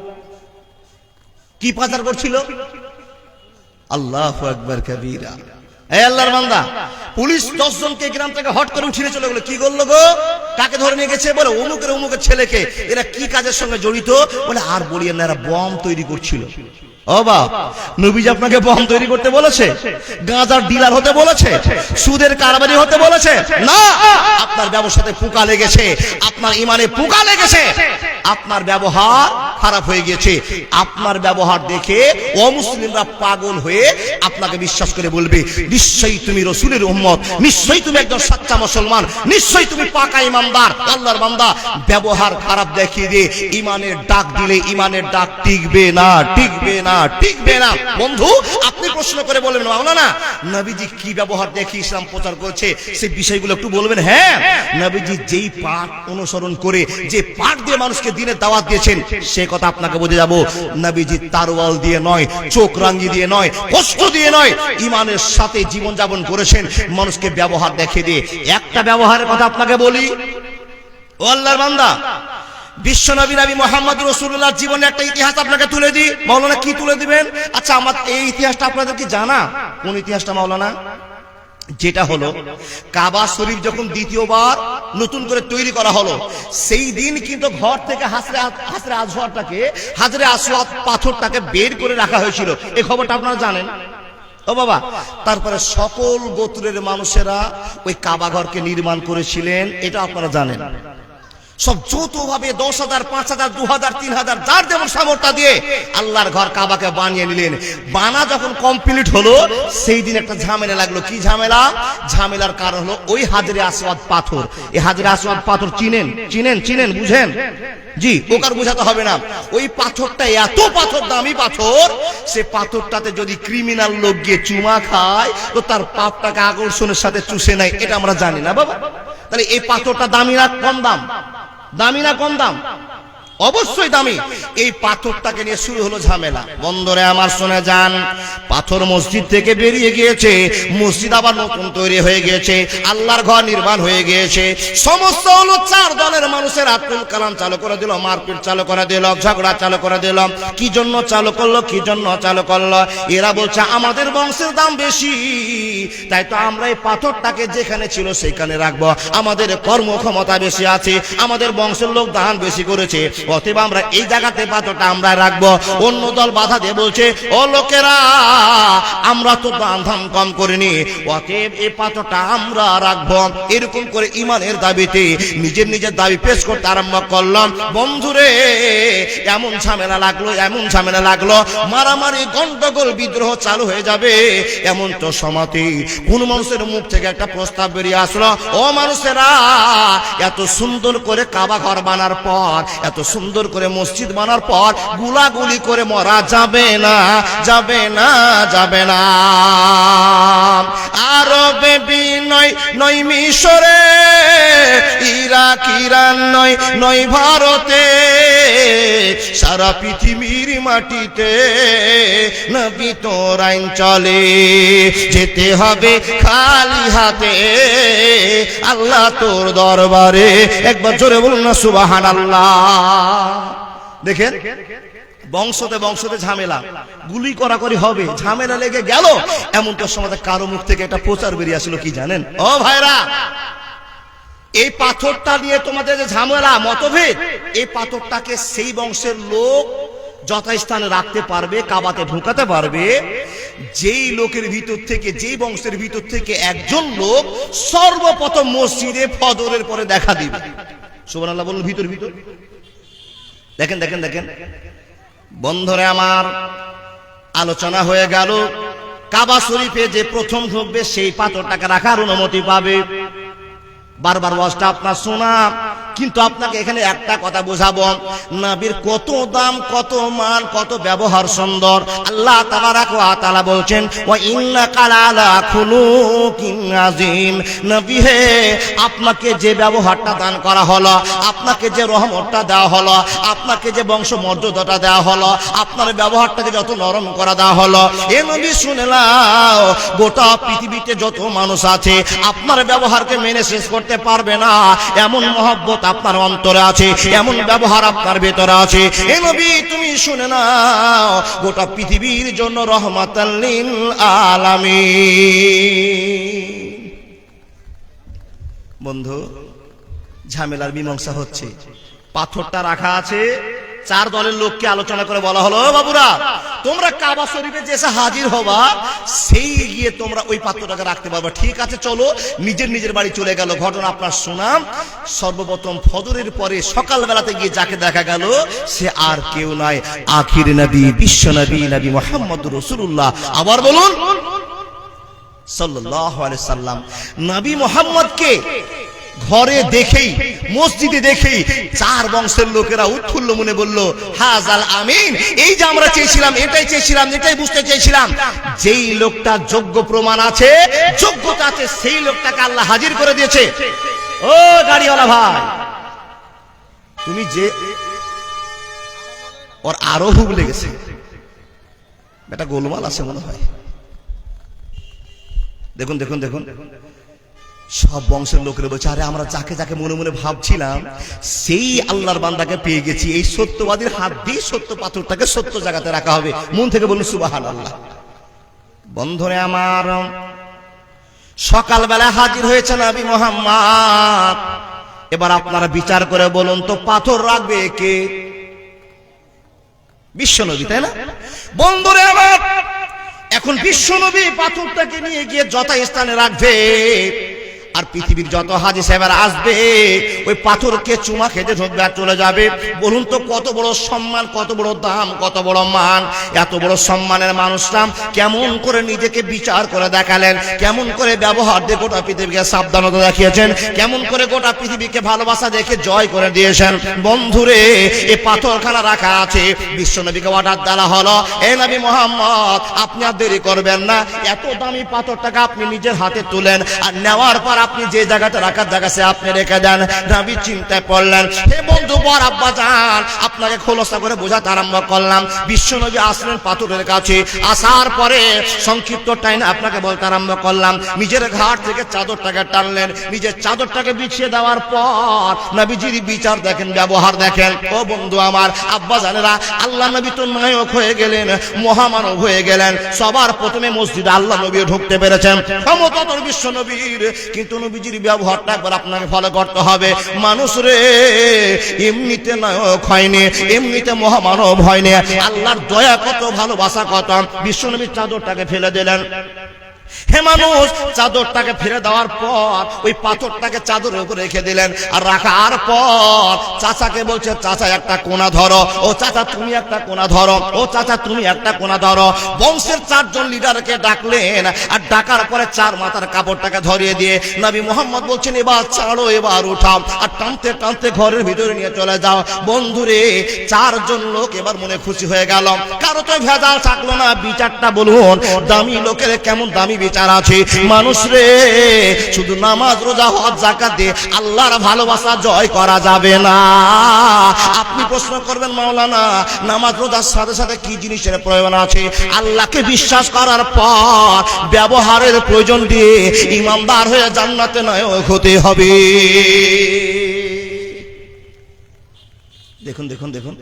কি পাচার করছিল? আল্লাহু আকবার কাবীরা। এই আল্লাহর বান্দা, পুলিশ 10 জনকে গ্রাম থেকে হট করে উঠিয়ে চলে গেল। কি করলো গো? কাকে ধরে নিয়ে গেছে? বলে অমুকের ছেলেকে। এরা কি কাজের সঙ্গে জড়িত? বলে আর বলিয়েন না, এরা বম তৈরি করছিল। ও বাপ, নবীজি আপনাকে বম তৈরি করতে বলেছে? গাঁজার ডিলার হতে বলেছে? সুদের কারবারি হতে বলেছে? না, আপনার ব্যবসাতে পোকা লেগেছে, আপনার ঈমানে পোকা লেগেছে, আপনার ব্যবহার খারাপ হয়ে গেছে। আপনার ব্যবহার দেখে অমুসলিমরা পাগল হয়ে আপনাকে বিশ্বাস করে বলবে, নিশ্চয়ই তুমি রাসূলের উম্মত, নিশ্চয়ই তুমি একজন সচ্চা মুসলমান, নিশ্চয়ই তুমি পাকা ঈমানদার। আল্লাহর বান্দা, ব্যবহার খারাপ দেখিয়ে দিয়ে ঈমানের ডাক দিলে ঈমানের ডাক টিকবে না, টিকবে না, টিকবে না। বন্ধু, আপনি প্রশ্ন করে বলবেন, মাওলানা, নবীজি কি ব্যবহার দেখে ইসলাম প্রচার করেছে সেই বিষয়গুলো একটু বলবেন। হ্যাঁ, নবীজি যেই পাঠ অনুসরণ করে, যে পাঠ দিয়ে মানুষকে দ্বীনের দাওয়াত দিয়েছেন, সে কথা আপনাকে বলে যাব। নবীজি তারওয়াল দিয়ে নয়, চোখ রাঙ্গি দিয়ে নয়, কষ্ট দিয়ে নয়, ঈমানের সাথে জীবন যাপন করেছেন মানুষকে ব্যবহার দেখে দিয়ে। একটা ব্যবহারের কথা আপনাকে বলি, ও আল্লাহর বান্দা, বিশ্বনবী নবী মুহাম্মদ রাসূলুল্লাহর জীবনে একটা ইতিহাস আপনাকে তুলে দিই। মাওলানা, কি তুলে দিবেন? আচ্ছা, আমার এই ইতিহাসটা আপনাদের কি জানা? কোন ইতিহাসটা মাওলানা? যেটা হলো, কাবা শরীফ যখন দ্বিতীয়বার নতুন করে তৈরি করা হলো, সেই দিন কিন্তু ঘর থেকে হাজরে আসওয়াদ পাথরটাকে বের করে রাখা হয়েছিল। এই খবরটা আপনারা জানেন? ও বাবা, তারপরে সকল গোত্রের মানুষেরা ওই কাবা ঘরকে নির্মাণ করেছিলেন, এটা আপনারা জানেন। সব যৌথভাবে 10,000, 5,000, 2,000, 3,000 যার যেমন সামর্থ্য দিয়ে আল্লাহর ঘর কাবাকে বানিয়ে নিলেন। বানা যখন কমপ্লিট হলো, সেই দিন একটা ঝামেলা লাগলো। কি ঝামেলা? ঝামেলার কারণ হলো ওই হাজরে আসওয়াদ পাথর। এই হাজরে আসওয়াদ পাথর চিনেন বুঝেন? জি, ওকার বোঝাতে হবে না। ওই পাথরটা এত পাথর, দামি পাথর, সে পাথরটাতে যদি ক্রিমিনাল লোক গিয়ে চুমা খায় তো তার পাপটাকে আকর্ষণের সাথে চুষে নেয়। এটা আমরা জানি না বাবা? তাহলে এই পাথরটা দামি না কম দাম? দামি না কম দাম? অবশ্যই দামি। এই পাথরটাকে নিয়ে শুরু হলো ঝামেলা। বন্ধুরা আমার, শুনে যান, পাথর মসজিদ থেকে বেরিয়ে গিয়েছে, মসজিদ আবার নতুন তৈরি হয়ে গিয়েছে, আল্লাহর ঘর নির্মাণ হয়ে গিয়েছে। সমস্যা হলো 4 দলের মানুষের আতুল কালাম চালু করে দিল, মারপিট চালু করে দিল, ঝগড়া চালু করে দিল। কি জন্য চালু করলো? কি জন্য চালু করলো? এরা বলছে আমাদের বংশের দাম বেশি, তাই তো আমরা এই পাথরটাকে যেখানে ছিল সেখানে রাখবো। আমাদের কর্মক্ষমতা বেশি আছে, আমাদের বংশের লোক দান বেশি করেছে, অতএব আমরা এই জায়গাতে পাথরটা আমরা রাখবো। অন্য দল বাধা দিয়ে বলছে, ও লোকেরা, আমরা তো দান ধান কম করিনি, অতএব এই পাথরটা আমরা রাখবো। এরকম করে ঈমানের দাবিতে নিজের দাবি পেশ করতে আরম্ভ করলাম। বন্ধুরে, এমন ঝামেলা লাগলো, মারামারি, গন্ডগোল, বিদ্রোহ চালু হয়ে যাবে। এমন তো সমাতে কোন মানুষের মুখ থেকে একটা প্রস্তাব বেরিয়ে আসলো, ও মানুষেরা, এত সুন্দর করে কাবা ঘর বানার পর, এত সুন্দর করে মসজিদ বানার পর গুলাগুলি করে মরা যাবে না, যাবে না, যাবে না। আরবে নয় মিশরে, ইরাক ইরান নয় ভারতে, সারা পৃথিবীর মাটিতে নবী তোর আইন চলে, যেতে হবে খালি হাতে আল্লাহ তোর দরবারে। একবার জোরে বলুন না সুবহানাল্লাহ। দেখেন বংশতে বংশতে ঝামেলা, গুলি করাকরি হবে, ঝামেলা লেগে গেল, এমনটা সময় কারো মুখ থেকে একটা প্রচার বেরিয়ে আসলো কি জানেন? ও ভাইরা, এই পাথরটা নিয়ে তোমাদের যে ঝামেলা মতভেদ, এই পাথরটাকে সেই বংশের লোক যথাস্থানে রাখতে পারবে, কাবাতে ঢুকাতে পারবে যেই লোকের ভিতর থেকে, যেই বংশের ভিতর থেকে একজন লোক সর্বপ্রথম মসজিদে ফজরের পরে দেখা দিবে। সুবহানাল্লাহ বলুন। ভিতর ভিতর দেখেন দেখেন দেখেন বন্ধুরে আমার, আলোচনা হয়ে গেল কাবা শরীফে যে প্রথম ঢুকবে সেই পাথরটাকে রাখার অনুমতি পাবে। বারবার ওয়াজটা আপনার শোনা, কিন্তু আপনাকে এখানে একটা কথা বোঝাবো, নবীর কত দাম, কত মান, কত ব্যবহার সুন্দর। আল্লাহ তাবারাক ওয়া তাআলা বলছেন ওয়া ইন্নাকা লাআলা খুলুকিন আযীম। নবী হে, আপনাকে যে ব্যবহারটা দান করা হলো, আপনাকে যে রহমতটা দেওয়া হলো, আপনাকে যে বংশমর্যাদাটা দেওয়া হলো, আপনার ব্যবহারটাকে যত নরম করা দেওয়া হলো, এ নবী শুনে নাও, গোটা পৃথিবীতে যত মানুষ আছে আপনার ব্যবহারকে মেনে শেষ করতে পারবে না। এমন মহব্বত আপনার অন্তরে আছে, এমন ব্যবহার আপনার ভেতরে আছে। এ নবী তুমি শুনে নাও, গোটা পৃথিবীর জন্য রহমাতাল লিল আলামিন। বন্ধু, ঝামেলার মীমাংসা হচ্ছে, পাথরটা রাখা আছে, চার দলের লোককে আলোচনা করে বলা হলো, বাবুরা তোমরা কাবা শরীফে যে এসে হাজির হবা, সেই গিয়ে তোমরা ওই পাত্রটাকে রাখতে পারবা। ঠিক আছে চলো, নিজের নিজের বাড়ি চলে গেল। ঘটনা আপনার শোনাম, সর্বপ্রথম ফজরের পরে সকালবেলাতে গিয়ে যাকে দেখা গেল সে আর কেউ নয়, আখির নবী, বিশ্ব নবী, নবী মুহাম্মদুর রাসূলুল্লাহ। আবার বলুন সাল্লাল্লাহু আলাইহি সাল্লাম। নবী মুহাম্মদকে ঘরে দেখেই, মসজিদে দেখেই চার বংশের লোকেরা উৎফুল্ল মনে বলল, হাজাল আমিন। এই যে আমরা চেয়েছিলাম, এটাই চেয়েছিলাম, এটাই বুঝতে চেয়েছিলাম, যেই লোকটা যোগ্য প্রমাণ আছে, যোগ্যতা আছে, সেই লোকটাকে আল্লাহ হাজির করে দিয়েছে। ও গাড়িওয়ালা ভাই, তুমি যে, ওর আরো হুব লেগেছে, এটা গোলমাল আছে মনে হয়। দেখুন দেখুন দেখুন, সব বংশের লোকেরা বলছে, আরে আমরা যাকে যাকে মনে মনে ভাবছিলাম সেই আল্লাহর বান্দাকে পেয়ে গেছি। এই সত্যবাদীর হাত দিয়ে সত্য পাথরটাকে সত্য জায়গাতে রাখা হবে। মন থেকে বলুন সুবহানাল্লাহ। বন্ধুরে আমার, সকালবেলা হাজির হয়েছে নবী মুহাম্মদ। এবার আপনারা বিচার করে বলুন তো, পাথর রাখবে কে? বিশ্বনবী, তাই না? বন্ধুরে আমার, এখন বিশ্বনবী পাথরটাকে নিয়ে গিয়ে যথাস্থানে রাখবে, আর পৃথিবীর যত হাজী সাহেবরা আসবে ওই পাথরকে চুমা খেতে ঢুকবে আর চলে যাবে। বলুন তো কত বড় সম্মান, কত বড় দাম, কত বড় মান। এত বড় সম্মানের মানুষরা কেমন করে নিজেকে বিচার করে দেখালেন, কেমন করে ব্যবহার দিয়ে গোটা পৃথিবীকে সাবধানতা দেখিয়েছেন, কেমন করে গোটা পৃথিবীকে ভালোবাসা দেখে জয় করে দিয়েছেন। বন্ধুরে, এই পাথরখানা রাখা আছে, বিশ্বনবীকে অর্ডার দেওয়া হলো, এ নবী মুহাম্মদ আপনি আর দেরি করবেন না, এত দামি পাথরটাকে আপনি নিজের হাতে তুলেন, আর নেওয়ার পর আপনি যে জায়গাটা রাখার জায়গা সে আপনি রেখে দেন। নবী চিন্তায় পড়লেন, হে বন্ধু বর আব্বা জান, আপনাকে খোলসা করে বোঝাতে আরম্ভ করলাম। বিশ্বনবী আসলেন পাথরের কাছে, আসার পরে সংক্ষিপ্ত টাইম আপনাকে বলতে আরম্ভ করলাম। নিজের ঘাট থেকে চাদরটাকে টানলেন, নিজের চাদরটাকে বিছিয়ে দেওয়ার পর নবীজির বিচার দেখেন, ব্যবহার দেখেন। ও বন্ধু আমার, আব্বা জানেরা, আল্লাহ নবী তো নায়ক হয়ে গেলেন, মহামানব হয়ে গেলেন। সবার প্রথমে মসজিদে আল্লাহ নবী ঢুকতে পেরেছেন, ক্ষমতা তোর বিশ্ব নবীর, কিন্তু নবীজির ব্যবহারটা একবার আপনাকে ফলো করতে হবে। মানুষ রে এমনিতে নায়ক হয়নি, এমনিতে মহামানব হয়নি, আল্লাহর দয়া কত, ভালোবাসা কত। বিশ্বনবীর চাদরটাকে ফেলে দিলেন। হে মানুষ, চাদরটাকে ফিরে দেওয়ার পর ওই পাথরটাকে চাদরের উপর রেখে দিলেন, আর রাখার পর চাচাকে বলছে, চাচা একটা কোনা ধরো, ও চাচা তুমি একটা কোনা ধরো, ও চাচা তুমি একটা কোনা ধরো। বংশের চারজন লিডারকে ডাকলেন, আর ডাকার পরে চার মাথার কাপড়টাকে ধরিয়ে দিয়ে নবী মুহাম্মদ বলছেন, এবার ছাড়ো, এবার উঠাও, আর টানতে টানতে ঘরের ভিতরে নিয়ে চলে যাও। বন্ধুরে, চারজন লোক এবার মনে খুশি হয়ে গেল, কারো তো ভেজাল থাকলো না। বিচারটা বলুন, দামি লোকের কেমন দামি বিচার আছে। মানুষ রে, শুধু নামাজ রোজা হজ যাকাত দিয়ে আল্লাহর ভালোবাসা জয় করা যাবে না। আপনি প্রশ্ন করবেন মাওলানা নামাজ রোজার সাথে সাথে কি জিনিসের প্রয়োজন আছে? আল্লাহকে বিশ্বাস করার পর ব্যবহারের প্রয়োজন দিয়ে ইমানদার হয়ে জান্নাতে নায়ক হতে হবে। দেখুন দেখুন দেখুন,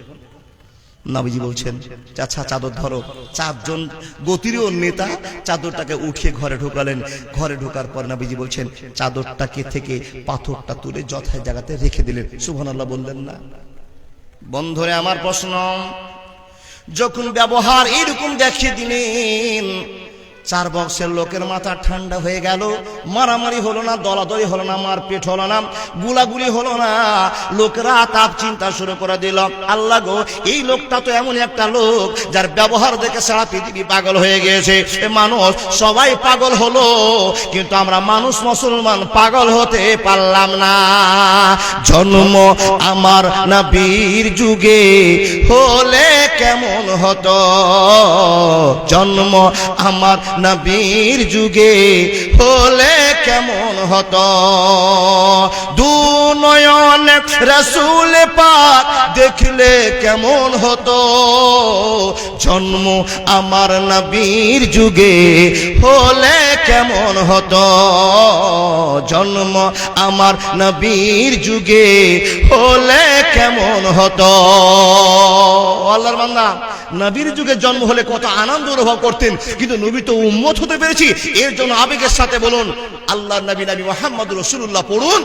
নবীজি বলছেন চাচা চাদর ধরো। চারজন গোত্রীয় নেতা চাদরটাকে উঠিয়ে ঘরে ঢোকালেন। ঘরে ঢোকার পর নবীজি বলছেন চাদরটাকে থেকে পাথরটা তুলে যথায় জায়গাতে রেখে দিলেন। সুবহানাল্লাহ বললেন না? বন্ধুরে আমার প্রশ্ন, যখন ব্যবহার এরকম দেখিয়ে দিলেন, 4 বক্সের লোকের মাথা ঠান্ডা হয়ে গেল। মারামারি হলো না, দলাদলি হলো না, মারপিট হলো না, গুলাগুলি হলো না। লোকেরা তাপ চিন্তা শুরু করে দিল, আল্লাহ গো, এই লোকটা তো এমন একটা লোক যার ব্যবহার দেখে সারা পৃথিবী পাগল হয়ে গিয়েছে। মানুষ সবাই পাগল হলো, কিন্তু আমরা মানুষ মুসলমান পাগল হতে পারলাম না। জন্ম আমার নবীর যুগে হলে কেমন হতো, জন্ম আমার নবীর যুগে হলে কেমন হতো। দু নয়ন রাসূল পাক দেখলে কেমন হতো, জন্ম আমার নবীর যুগে হলে কেমন হতো, জন্ম আমার নবীর যুগে হলে কেমন হতো। আল্লাহর বান্দা, নবীর যুগে জন্ম হলে কত আনন্দ অনুভব করতেন, কিন্তু নবী তো উম্মত হতে পেরেছি, এর জন্য আবেগের সাথে বলুন আল্লাহর নবী নবী মুহাম্মদ রাসূলুল্লাহ পড়ুন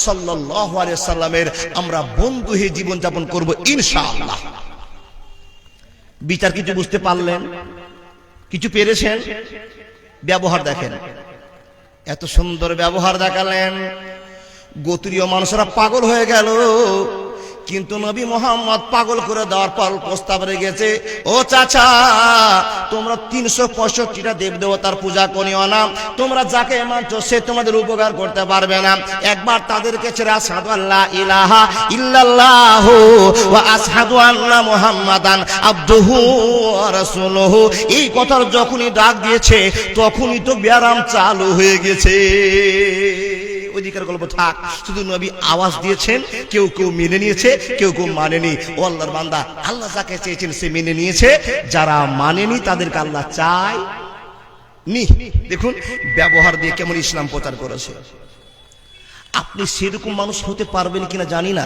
সাল্লাল্লাহু আলাইহি সাল্লামের আমরা বন্ধু হয়ে জীবন যাপন করব ইনশাআল্লাহ। বিচার কিছু বুঝতে পারলেন? কিছু পেরেছেন? ব্যবহার দেখেন, এত সুন্দর ব্যবহার দেখালেন, গোত্রীয় মানুষরা পাগল হয়ে গেল। কিন্তু নবী মোহাম্মদ পাগল করে দেওয়ার পর প্রস্তাব রেখেছে, ও চাচা, তোমরা 365টা দেব দেবতার পূজা করিও না, তোমরা যাকে মানছো সে তোমাদের উপকার করতে পারবে না। একবার তাদেরকে ছেড়ে আশহাদু আল্লা ইলাহা ইল্লাল্লাহু ওয়া আশহাদু আন্না মুহাম্মাদান আবদুহু ওয়া রাসূলুহু, এই কথার যখনই ডাক দিয়েছে তখনই তো ব্যারাম চালু হয়ে গেছে। ওইদিকের গল্প থাক, শুধু নবী আওয়াজ দিয়েছেন, কেউ কেউ মেনে নিয়েছে, কেউ কেউ মানেনি। ও আল্লাহর বান্দা, আল্লাহ যাকে চেয়েছেন সে মেনে নিয়েছে, যারা মানেনি তাদেরকে আল্লাহ চায় নি। দেখুন ব্যবহার দিয়ে কেমন ইসলাম প্রচার করেছে। আপনি সেরকম মানুষ হতে পারবেন কিনা জানি না।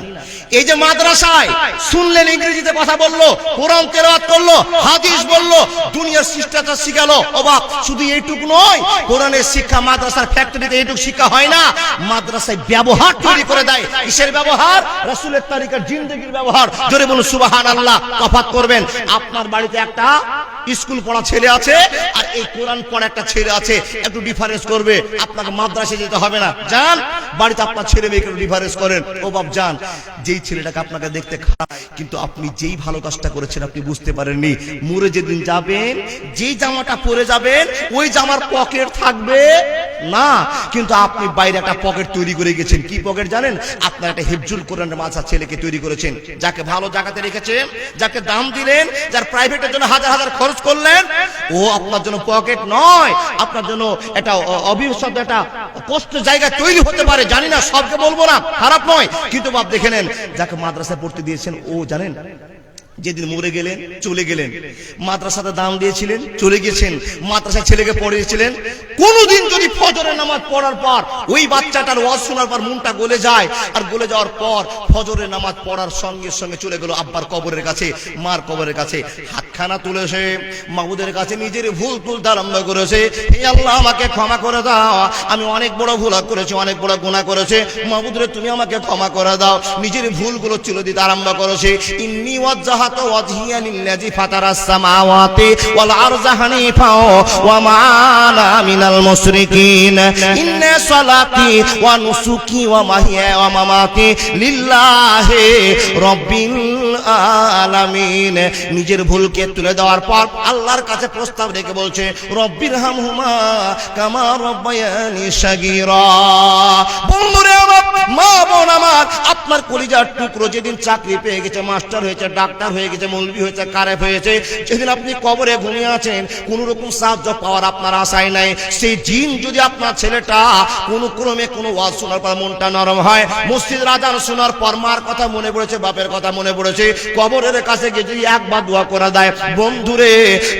এই যে মাদ্রাসায় শুনলেন ইংরেজিতে কথা বললো, কোরআন তেলাওয়াত করলো, হাদিস বললো, দুনিয়ার শিষ্টাচার শিখালো, অবাক। শুধু এইটুকু নয়, কোরআনের শিক্ষা মাদ্রাসার ফ্যাক্টরিতে এইটুকু শিক্ষা হয় না, মাদ্রাসায় ব্যবহার তৈরি করে দেয়। কিসের ব্যবহার? রাসূলের তরিকার জিন্দেগির ব্যবহার। জোরে বলুন সুবহানাল্লাহ। তফাৎ করবেন, আপনার বাড়িতে একটা স্কুল পড়া ছেলে আছে আর এই কোরআন পড়া একটা ছেলে আছে, একটু ডিফারেন্স করবে। আপনাকে মাদ্রাসায় যেতে হবে না, যান বাড়িতে আপনার ছেলে মেয়েকে ডিফারেন্স করেন। ও বাপ যান, যেই ছেলেটাকে আপনাকে দেখতে খারাপ, কিন্তু আপনি যেই ভালো কাজটা করেছেন আপনি বুঝতে পারেননি। মরে যেদিন যাবেন, যেই জামাটা পরে যাবেন ওই জামার পকেট থাকবে না, কিন্তু আপনি বাইরে একটা পকেট তৈরি করে গেছেন। কি পকেট জানেন? আপনার একটা হিফজুল কোরআনের মাদ্রাসা ছেলেকে তৈরি করেছেন, যাকে ভালো জায়গাতে রেখেছেন, যাকে দাম দিলেন, যার প্রাইভেটের জন্য হাজার হাজার খরচ করলেন, ও আপনার জন্য পকেট নয়, আপনার জন্য একটা অবিশ্বাস, একটা কষ্ট জায়গা তৈরি হতে পারে। জানি না, সবকে বলবো না, খারাপ নয়, কিন্তু বাপ দেখে নেন, যাকে মাদ্রাসায় পড়তে দিয়েছেন ও জানেন যেদিন মরে গেলেন চলে গেলেন, মাদ্রাসাতে দাম দিয়েছিলেন চলে গেছেন, মাদ্রাসায় ছেলেকে পড়িয়েছিলেন, কোনদিন যদি ফজরের নামাজ পড়ার পর ওই বাচ্চাটার ওয়াজ শোনার পর মনটা গলে যায়, আর গলে যাওয়ার পর ফজরের নামাজ পড়ার সঙ্গে সঙ্গে চলে গেল আব্বার কবরের কাছে, মার কবরের কাছে, হাতখানা তুলেছে মাহবুদের কাছে, নিজের ভুল তুলতে আরম্ভ করেছে, হে আল্লাহ আমাকে ক্ষমা করে দাও, আমি অনেক বড় ভুল করেছি, অনেক বড় গুনাহ করেছে, মাহবুদরে তুমি আমাকে ক্ষমা করে দাও। নিজের ভুলগুলো তুলে দিতে আরম্ভ করেছে। ইন্নী ওয়াজ্জাহাতু ওয়াজহিয়া লিল্লাযী ফাতারাস সামাওয়াতি ওয়াল আরযা হানিফা ওয়া মা আনা মিনাল মুশরিকিন। ইন্না সালাতি ওয়া নুসুকি ওয়া মাহইয়া ওয়া মামাতি লিল্লাহি রাব্বিল আলামিন। নিজের ভুলকে তুলে দেওয়ার পর আল্লাহর কাছে প্রস্তাব রেখে বলছে, রব্বিরহামহুমা কামা রাব্বায়ানি সাগীরা। বন্ধুরে আমার, মা বোন আমার, আপনার কলিজার টুকরো যেদিন চাকরি পেয়ে গেছে, মাস্টার হয়েছে, ডাক্তার হয়ে গেছে, মৌলবি হয়েছে, কারেফ হয়েছে, যেদিন আপনি কবরে ঘুমিয়ে আছেন, কোন রকম সাহায্য পাওয়ার আপনার আশায় নাই, সেই জিন যদি আপনার ছেলেটা কোন ক্রমে কোনো ওয়াজ শোনার পর মনটা নরম হয়, মসজিদ আযান শোনার পর মার কথা মনে পড়েছে, বাপের কথা মনে পড়েছে, কবরের কাছে গিয়ে যদি একবার দোয়া করা দেয়, বন্ধুরে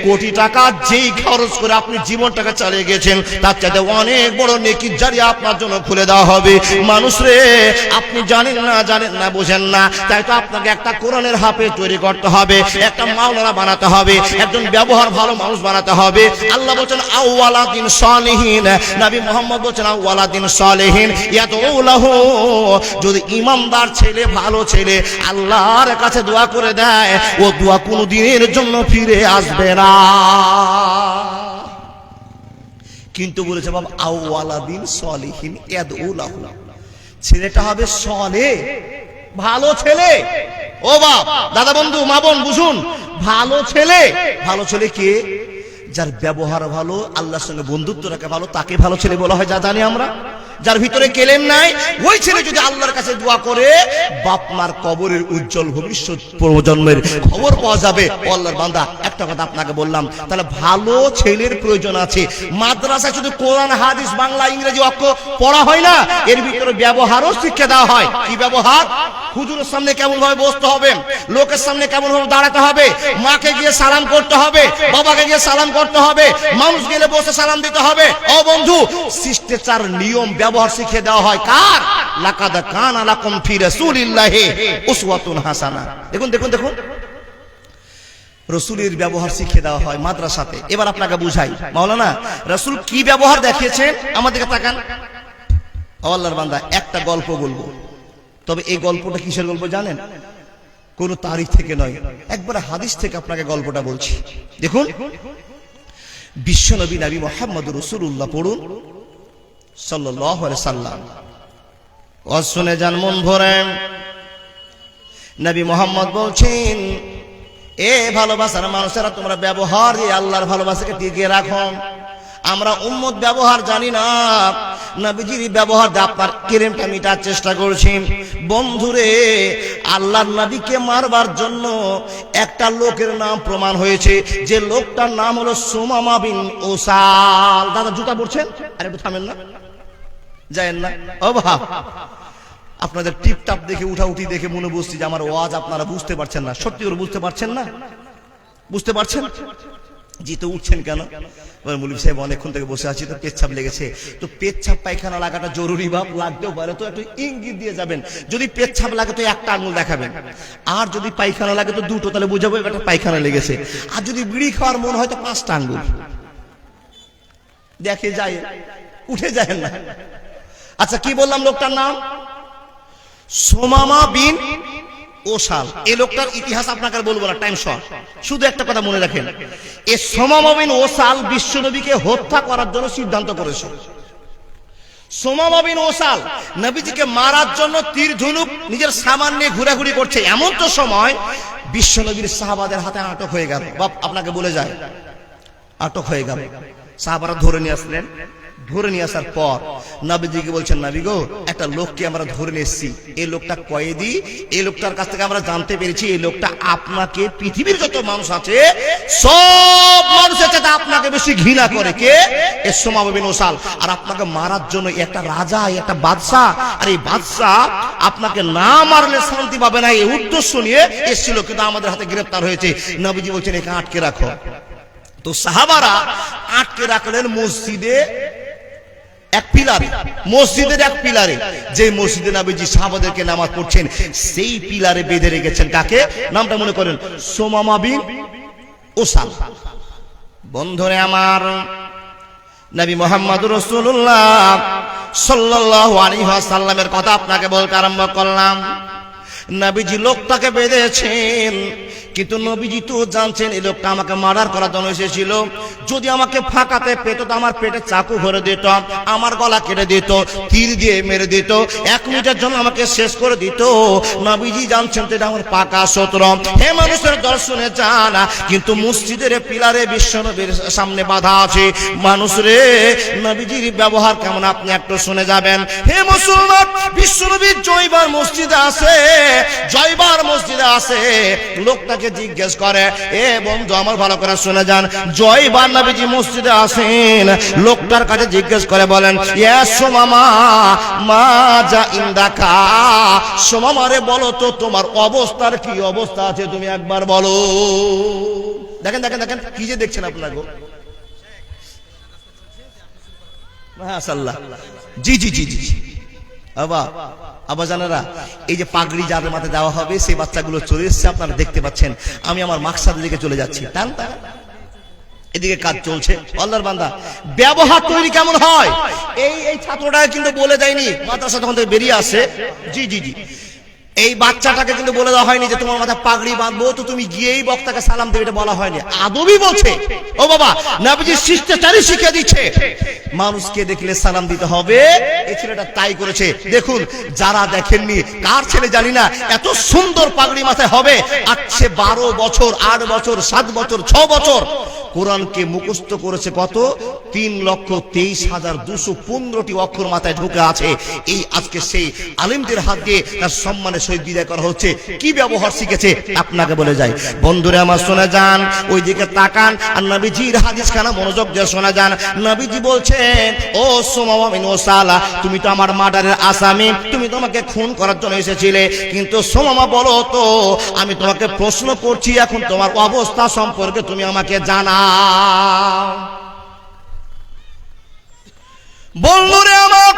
কোটি টাকা যেই খরচ করে আপনি জীবনটাকে চালিয়ে গেছেন, তার চাইতে অনেক বড় নেকির জারিয়া আপনার জন্য খুলে দেওয়া হবে। মানুষ রে, আপনি জানেন না বোঝেন না, তাই তো আপনাকে একটা কোরআনের হাফেজ তৈরি করতে হবে, একটা মাওলানা বানাতে হবে, একজন ব্যবহার ভালো মানুষ বানাতে হবে। আল্লাহ বলেন আওয়ালাদিন সালিহিন, নবী মুহাম্মদ বলেন আওয়ালাদিন সালিহিন ইয়াদউলাহু, যদি ইমানদার ছেলে, ভালো ছেলে আল্লাহর কাছে দোয়া করে দেয়, ও দোয়া কোনো দিনের জন্য ফিরে আসবে না। কিন্তু বলেছে বাবা আওয়ালাদিন সালিহিন ইয়াদউলাহু, ছেলেটা হবে সালেহ, ভালো ছেলে। ও বাপ, দাদা, বন্ধু, মা বোন, বুঝুন, ভালো ছেলে। ভালো ছেলে কে? যার ব্যবহার ভালো, আল্লাহর সঙ্গে বন্ধুত্ব রাখে ভালো, তাকে ভালো ছেলে বলা হয়। যা জানি আমরা, যার ভিতরে কেলেম নাই, ওই ছেলে যদি আল্লাহর কাছে দোয়া করে, বাপ মার কবরের উজ্জ্বল ভবিষ্যৎ প্রজন্মের খবর পাওয়া যাবে। আল্লাহর বান্দা, একটা কথা আপনাকে বললাম, তাহলে ভালো ছেলের প্রয়োজন আছে। মাদ্রাসায় শুধু কোরআন, হাদিস, বাংলা, ইংরেজি অক্ষর পড়া হয় না, এর ভিতরে ব্যবহারও শিক্ষা দেওয়া হয়। কি ব্যবহার? হুজুরের সামনে কেমন ভাবে বসতে হবে, লোকের সামনে কেমন ভাবে দাঁড়াতে হবে, মাকে গিয়ে সালাম করতে হবে, বাবাকে গিয়ে সালাম করতে হবে, মানুষ গেলে বসে সালাম দিতে হবে। ও বন্ধু, শিষ্টাচার, নিয়ম, ব্যবহার শিখিয়ে দেওয়া হয়। কার? লাকাদ কানা লাকুম ফি রাসূলিল্লাহি উসওয়াতুন হাসানাহ। দেখুন দেখুন দেখুন, রাসূলের ব্যবহার শিখিয়ে দেওয়া হয় মাদ্রাসাতে। এবার আপনাকে বুঝাই, মাওলানা রাসূল কি ব্যবহার দেখিয়েছেন, আমাদেরকে তাকান। আল্লাহর বান্দা, একটা গল্প বলবো, তবে এই গল্পটা কিসের গল্প জানেন? কোন তারিখ থেকে নয়, একবার হাদিস থেকে আপনাকে গল্পটা বলছি। দেখুন, বিশ্বনবী নবী মুহাম্মদুর রাসূলুল্লাহ পড়ুন সাল্লাল্লাহু আলাইহি সাল্লাম। ওয়াজ শুনে যান মন ভরে। নবী মুহাম্মদ বলছেন, এ ভালোবাসার মানুষেরা, তোমরা ব্যবহার দিয়ে আল্লাহর ভালোবাসাকে টিকিয়ে রাখো। আমরা উম্মত ব্যবহার জানি না, নবীজির ব্যবহার দিয়ে আপনার কেরেমটা মিটার চেষ্টা করছি। বন্ধুরে, আল্লাহর নবীকে মারবার জন্য একটা লোকের নাম প্রমাণ হয়েছে, যে লোকটার নাম হলো সুমামা বিন উসাল। দাদা জুতা পড়ছেন? আরে থামেন না, যায়েন না। ও বাবা, আপনাদের টিপটাপ দেখে, উঠাউঠি দেখে মনে বুঝছি যে আমার ওয়াজ আপনারা বুঝতে পারছেন না। সত্যি করে বুঝতে পারছেন না? বুঝতে পারছেন? জি, তো উঠছেন কেন? মৌলভী সাহেব, অনেকক্ষণ থেকে বসে আছি, তো পেচ্ছাপ লেগেছে। তো পেচ্ছাপ পায়খানা লাগাটা জরুরি, বাপ, লাগতেও পারে, তো একটু ইঙ্গিত দিয়ে যাবেন। যদি পেচ্ছাপ লাগে তো একটা আঙুল দেখাবেন, আর যদি পায়খানা লাগে তো দুটো, তাহলে বুঝাবো একটা পায়খানা লেগেছে। আর যদি বিড়ি খাওয়ার মন হয় তো 5টা আঙুল দেখে যায়, উঠে যায় না। আচ্ছা, কি বললাম লোকটার নাম? সুমামা বিন ওসাল। এই লোকটার ইতিহাস আপনাকে বলবো না, টাইম শর্ট। শুধু একটা কথা মনে রাখেন, এই সুমামা বিন ওসাল বিশ্বনবীকে হত্যা করার জন্য সিদ্ধান্ত করেছে। সুমামা বিন ওসাল নবীজিকে মারার জন্য তীর ধনুক নিজের সামান নিয়ে ঘোরাঘুরি করছে। এমন তো সময় বিশ্বনবীর সাহাবাদের হাতে আটক হয়ে গেল। বাপ, আপনাকে বলে যায়, আটক হয়ে গেল। সাহাবারা ধরে নিয়ে আসলেন। ধরে নিয়ে আসার পর নবীজিকে বলছেন, নবী গো, একটা লোককে আমরা ধরে নিয়ে এসেছি, এই লোকটা কয়েদি। এই লোকটার কাছ থেকে আমরা জানতে পেরেছি, এই লোকটা আপনাকে, পৃথিবীর যত মানুষ আছে সব মানুষের সাথে আপনাকে বেশি ঘৃণা করে। কে? এই সুমামা বিন ওসাল। আর আপনাকে মারার জন্য একটা রাজা, একটা বাদশা, আর এই বাদশা আপনাকে না মারলে শান্তি পাবে না, এই উদ্দেশ্য নিয়ে এসেছিল, কিন্তু আমাদের হাতে গ্রেফতার হয়েছে। নবীজি বলছেন, একে আটকে রাখো। তো সাহাবারা আটকে রাখলেন মসজিদে এক পিলারে, মসজিদের এক পিলারে, যে মসজিদে নবীজি সাহাবাদেরকে নামাজ পড়ছেন, সেই পিলারে বেঁধে রেখেছেন। কাকে? নামটা মনে করেন, সুমামা বিন ওসাল। বন্ধুরে আমার, নবী মুহাম্মদুর রাসূলুল্লাহ সাল্লাল্লাহু আলাইহি ওয়াসাল্লামের কথা আপনাকে বলতে আরম্ভ করলাম। নবীজি লোকটাকে বেঁধেছেন, কিন্তু নবীজি তো জানছেন এই লোকটা আমাকে মার্ডার করার জন্য এসেছিল। যদি আমাকে ফাঁকাতে পেত তো আমার পেটে চাকু ভরে দিত, আমার গলা কেটে দিত, তীর দিয়ে মেরে দিত, 1 মিনিটের জন্য আমাকে শেষ করে দিত। নবীজি জানছেন তো এটা আমার পাকা শত্রু। হে মানুষের দর্শনে যান, কিন্তু মসজিদের পিলারে বিশ্বনবীর সামনে বাধা আছে। মানুষ রে, নবীজির ব্যবহার কেমন আপনি একটু শুনে যাবেন। হে মুসলমান, বিশ্বনবীর জয়বার মসজিদে আছে, জয়বার মসজিদে আছে। লোকটাকে জিজ্ঞেস করে, এ বন্ধু আমার ভালো করে শুনে যান, জয়বার নবীজি মসজিদে আসেন। লোকটার কাছে জিজ্ঞেস করে বলেন, ইয়া সুমামা মা যা ইন্দাকা, সুমামা রে বলো তো তোমার অবস্থার কি অবস্থা আছে, তুমি একবার বলো। দেখেন দেখেন দেখেন কি যে দেখছেন আপনার গো, মাশাআল্লাহ। জি জি জি জি আবা জানারা, এই যে পাগড়ি যাদের মাথায় দেওয়া হবে সেই বাচ্চাগুলো চলে এসেছে, আপনারা দেখতে পাচ্ছেন। আমি আমার মাকসাদের দিকে চলে যাচ্ছি, টান টান এদিকে কাজ চলছে। আল্লাহর বান্দা, ব্যবহার তৈরি কেমন হয় এই ছাত্রটা কিন্তু বলে দেয়নি মাদ্রাসা তখন থেকে বেরিয়ে আসে। জি জি জি, এই বাচ্চাটাকে কিন্তু বলে দেওয়া হয়নি যে তোমার মাথায় পাগড়ি বাঁধবো তো তুমি গিয়েই বক্তাকে সালাম দেবে, এটা বলা হয়নি। আদবই বলছে, ও বাবা নবীজি শিষ্টাচারই শিখিয়ে দিচ্ছে, মানুষকে দেখলে সালাম দিতে হবে। এই ছেলেটা তাই করেছে। দেখুন, যারা দেখেননি, কার ছেলে জানি না, এত সুন্দর পাগড়ি মাথায় হবে। আছে 12 বছর, 8 বছর, 7 বছর, 6 বছর কোরআনকে মুখস্থ করেছে। কত? 3,23,215টি অক্ষর মাথায় ঢুকে আছে। এই আজকে সেই আলেমদের হাত দিয়ে তার সম্মানে শহীদ বিদায় করা হচ্ছে। কি ব্যবহার শিখেছে আপনাকে বলে যায়। বন্ধুরা আমার শোনা যান, ওই দিকে তাকান আর নবীজির হাদিস খানা মনোযোগ দিয়ে শোনা যান। নবীজি বলছেন, ও সুমামা বিন ওসালা, তুমি তো আমার মার্ডারের আসামি, তুমি তো আমাকে খুন করার জন্য এসেছিলে। কিন্তু সুমামা বলো তো, আমি তোমাকে প্রশ্ন করছি, এখন তোমার অবস্থা সম্পর্কে তুমি আমাকে জানাও। বন্ধুরে আমার,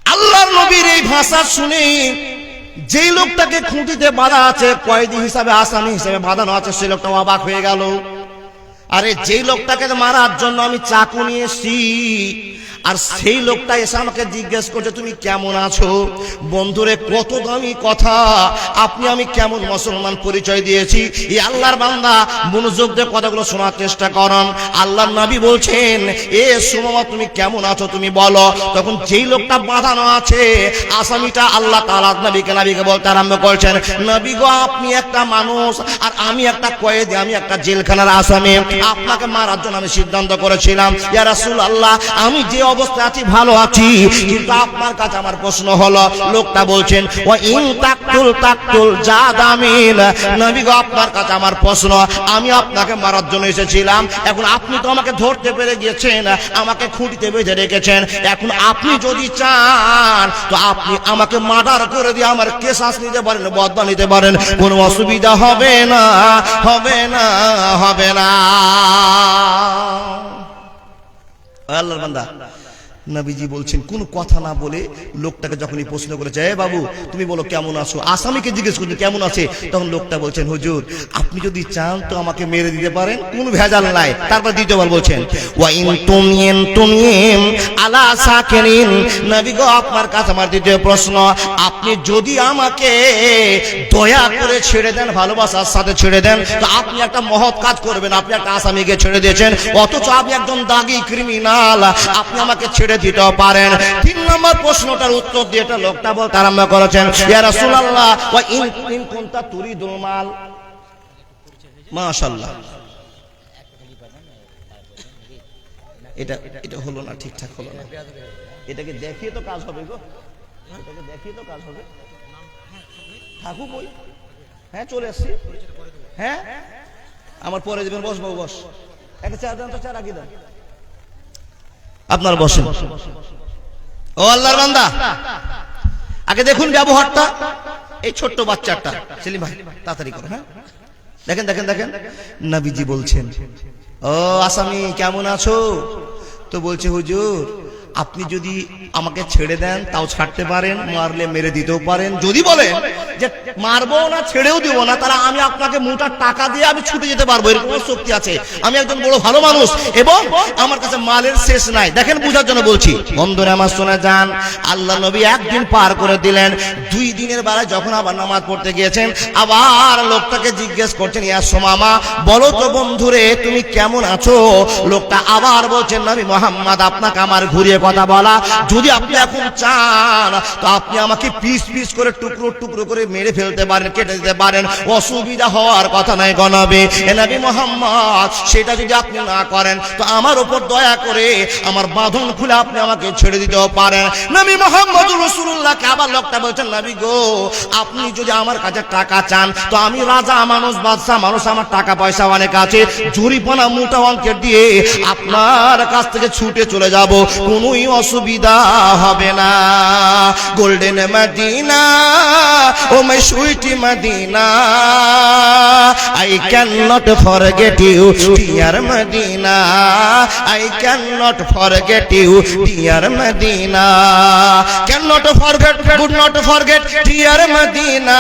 আল্লাহর নবীর এই ভাষা শুনে যেই লোকটাকে খুঁটিতে বাঁধা আছে, কয়েদি হিসাবে, আসামি হিসাবে বাঁধানো আছে, সেই লোকটা অবাক হয়ে গেল। আরে যেই লোকটাকে মারার জন্য আমি চাকু নিয়ে এসেছি, আর সেই লোকটা এসে আমাকে জিজ্ঞেস করছে তুমি কেমন আছো। বন্ধুরে, কত দামি কথা, আপনি আমি কেমন মুসলমান পরিচয় দিয়েছি। এই আল্লাহর বান্দা মনোযোগ দিয়ে কথাগুলো শোনার চেষ্টা করুন। আল্লাহর নবী বলছেন, এ সুমামা তুমি কেমন আছো তুমি বলো। তখন যেই লোকটা বাঁধানো আছে, আসামিটা, আল্লাহ তাআলা নবীকে বলতে আরম্ভ করছেন, নবী গো, আপনি একটা মানুষ আর আমি একটা কয়েদি, আমি একটা জেলখানার আসামি। আপনাকে মারার জন্য আমি সিদ্ধান্ত করেছিলাম। ইয়া রাসূলুল্লাহ, আমি যে অবস্থা আছি ভালো আছি, কিন্তু আপনার কাছে আমার প্রশ্ন হলো। লোকটা বলছেন, ওয়া ইন তাকতুল জাদামিন, নবী গো, আপনার কাছে আমার প্রশ্ন, আমি আপনাকে মারার জন্য এসেছিলাম, এখন আপনি তো আমাকে ধরতে পেরে গিয়েছেন, আমাকে খুঁটিতে বেঁধে রেখেছেন, এখন আপনি যদি চান তো আপনি আমাকে মার্ডার করে দিয়ে আমার কেসাস নিতে পারেন, বদলা নিতে পারেন, কোনো অসুবিধা হবে না, হবে না, হবে না। আল্লাহর বান্দা, নবীজি বলছেন, কোন কথা না বলে লোকটাকে যখনই প্রশ্ন করেছে, এ বাবু তুমি বলো কেমন আছো, আসামিকে জিজ্ঞেস করছেন কেমন আছে, তখন লোকটা বলছেন, হুজুর আপনি যদি চান তো আমাকে মেরে দিতে পারেন, কোন ভেজাল নাই। তারপর দ্বিতীয়বার বলছেন, ওয়া ইন তুমিন আলা সাকিরিন, নবী গো, আপনার কাছে আমার দ্বিতীয় প্রশ্ন, আপনি যদি আমাকে দয়া করে ছেড়ে দেন, ভালোবাসার সাথে ছেড়ে দেন, তো আপনি একটা মহৎ কাজ করবেন। আপনি একটা আসামিকে ছেড়ে দিয়েছেন, অথচ আপনি একজন দাগী ক্রিমিনাল, আপনি আমাকে ছেড়ে দিতে পারেন। 3 নম্বর প্রশ্নটার উত্তর দিয়ে এটা লোকটা বলতে আরম্ভ করেছেন, ইয়া রাসূলুল্লাহ, ওয়া ইন কুনতা তুরিদুল মাল। মাশাআল্লাহ, এটা হলো না, ঠিকঠাক হলো না। এটাকে দেখিয়ে তো কাজ হবে গো, এটাকে দেখিয়ে তো কাজ হবে। থাকুক ওই, হ্যাঁ চলে আসছি, হ্যাঁ আমার পরে যাবেন। বস বাবু বস, একটা চা দেন তো, চা রাখি দেন, আপনার বসেন। ও আল্লাহর বান্দা, আগে দেখুন ব্যবহারটা এই ছোট্ট বাচ্চাটা। সেলিম ভাই তাড়াতাড়ি করো, হ্যাঁ দেখেন দেখেন দেখেন, নবীজি বলছেন, ও আসামি কেমন আছো। তো বলছে, হুজুর আপনি যদি আমাকে ছেড়ে দেন তাও ছাড়তে পারেন, মারলে মেরে দিতেও পারেন, যদি বলেন যে মারবো না ছেড়েও দিব না, তাহলে আমি আপনাকে মোটা টাকা দিয়ে আমি ছুটে যেতে পারবো, এরকম শক্তি আছে। আমি একজন বড় ভালো মানুষ এবং আমার কাছে মালের শেষ নাই। দেখেন বুঝার জন্য বলছি, বন্ধুরা আমার শুনে যান। আল্লাহ নবী একদিন পার করে দিলেন, 2 দিনের বেলায় যখন আবার নামাজ পড়তে গিয়েছেন, আবার লোকটাকে জিজ্ঞেস করছেন, ইয়া সুমামা বলো তো বন্ধুরে তুমি কেমন আছো? লোকটা আবার বলছেন, নবী মুহাম্মদ আপনাকে আমার ঘুরিয়ে কথা বলা, যদি আপনি এখন চান তো আপনি আমাকে পিস পিস করে টুকরো টুকরো করে মেরে ফেলতে পারেন, কেটে দিতে পারেন, অসুবিধা হওয়ার কথা নাই গো নবী। এ নবী মুহাম্মদ সেটা যদি আপনি না করেন তো আমার উপর দয়া করে আমার বাঁধন খুলে আপনি আমাকে ছেড়ে দিতেও পারেন। নবী মুহাম্মদুর রাসূলুল্লাহকে আবার লোকটা বলছেন, নবী গো আপনি যদি আমার কাছে টাকা চান তো আমি রাজা মানুষ, বাদশা মানুষ, আমার টাকা পয়সা অনেক আছে, জরিমানা মোটা অঙ্কের দিয়ে আপনার কাছ থেকে ছুটে চলে যাব, কোনোই অসুবিধা হবে না। Golden Medina oh my sweet Medina, I cannot forget you dear Medina, I cannot forget you dear Medina, cannot forget, could not forget dear Medina,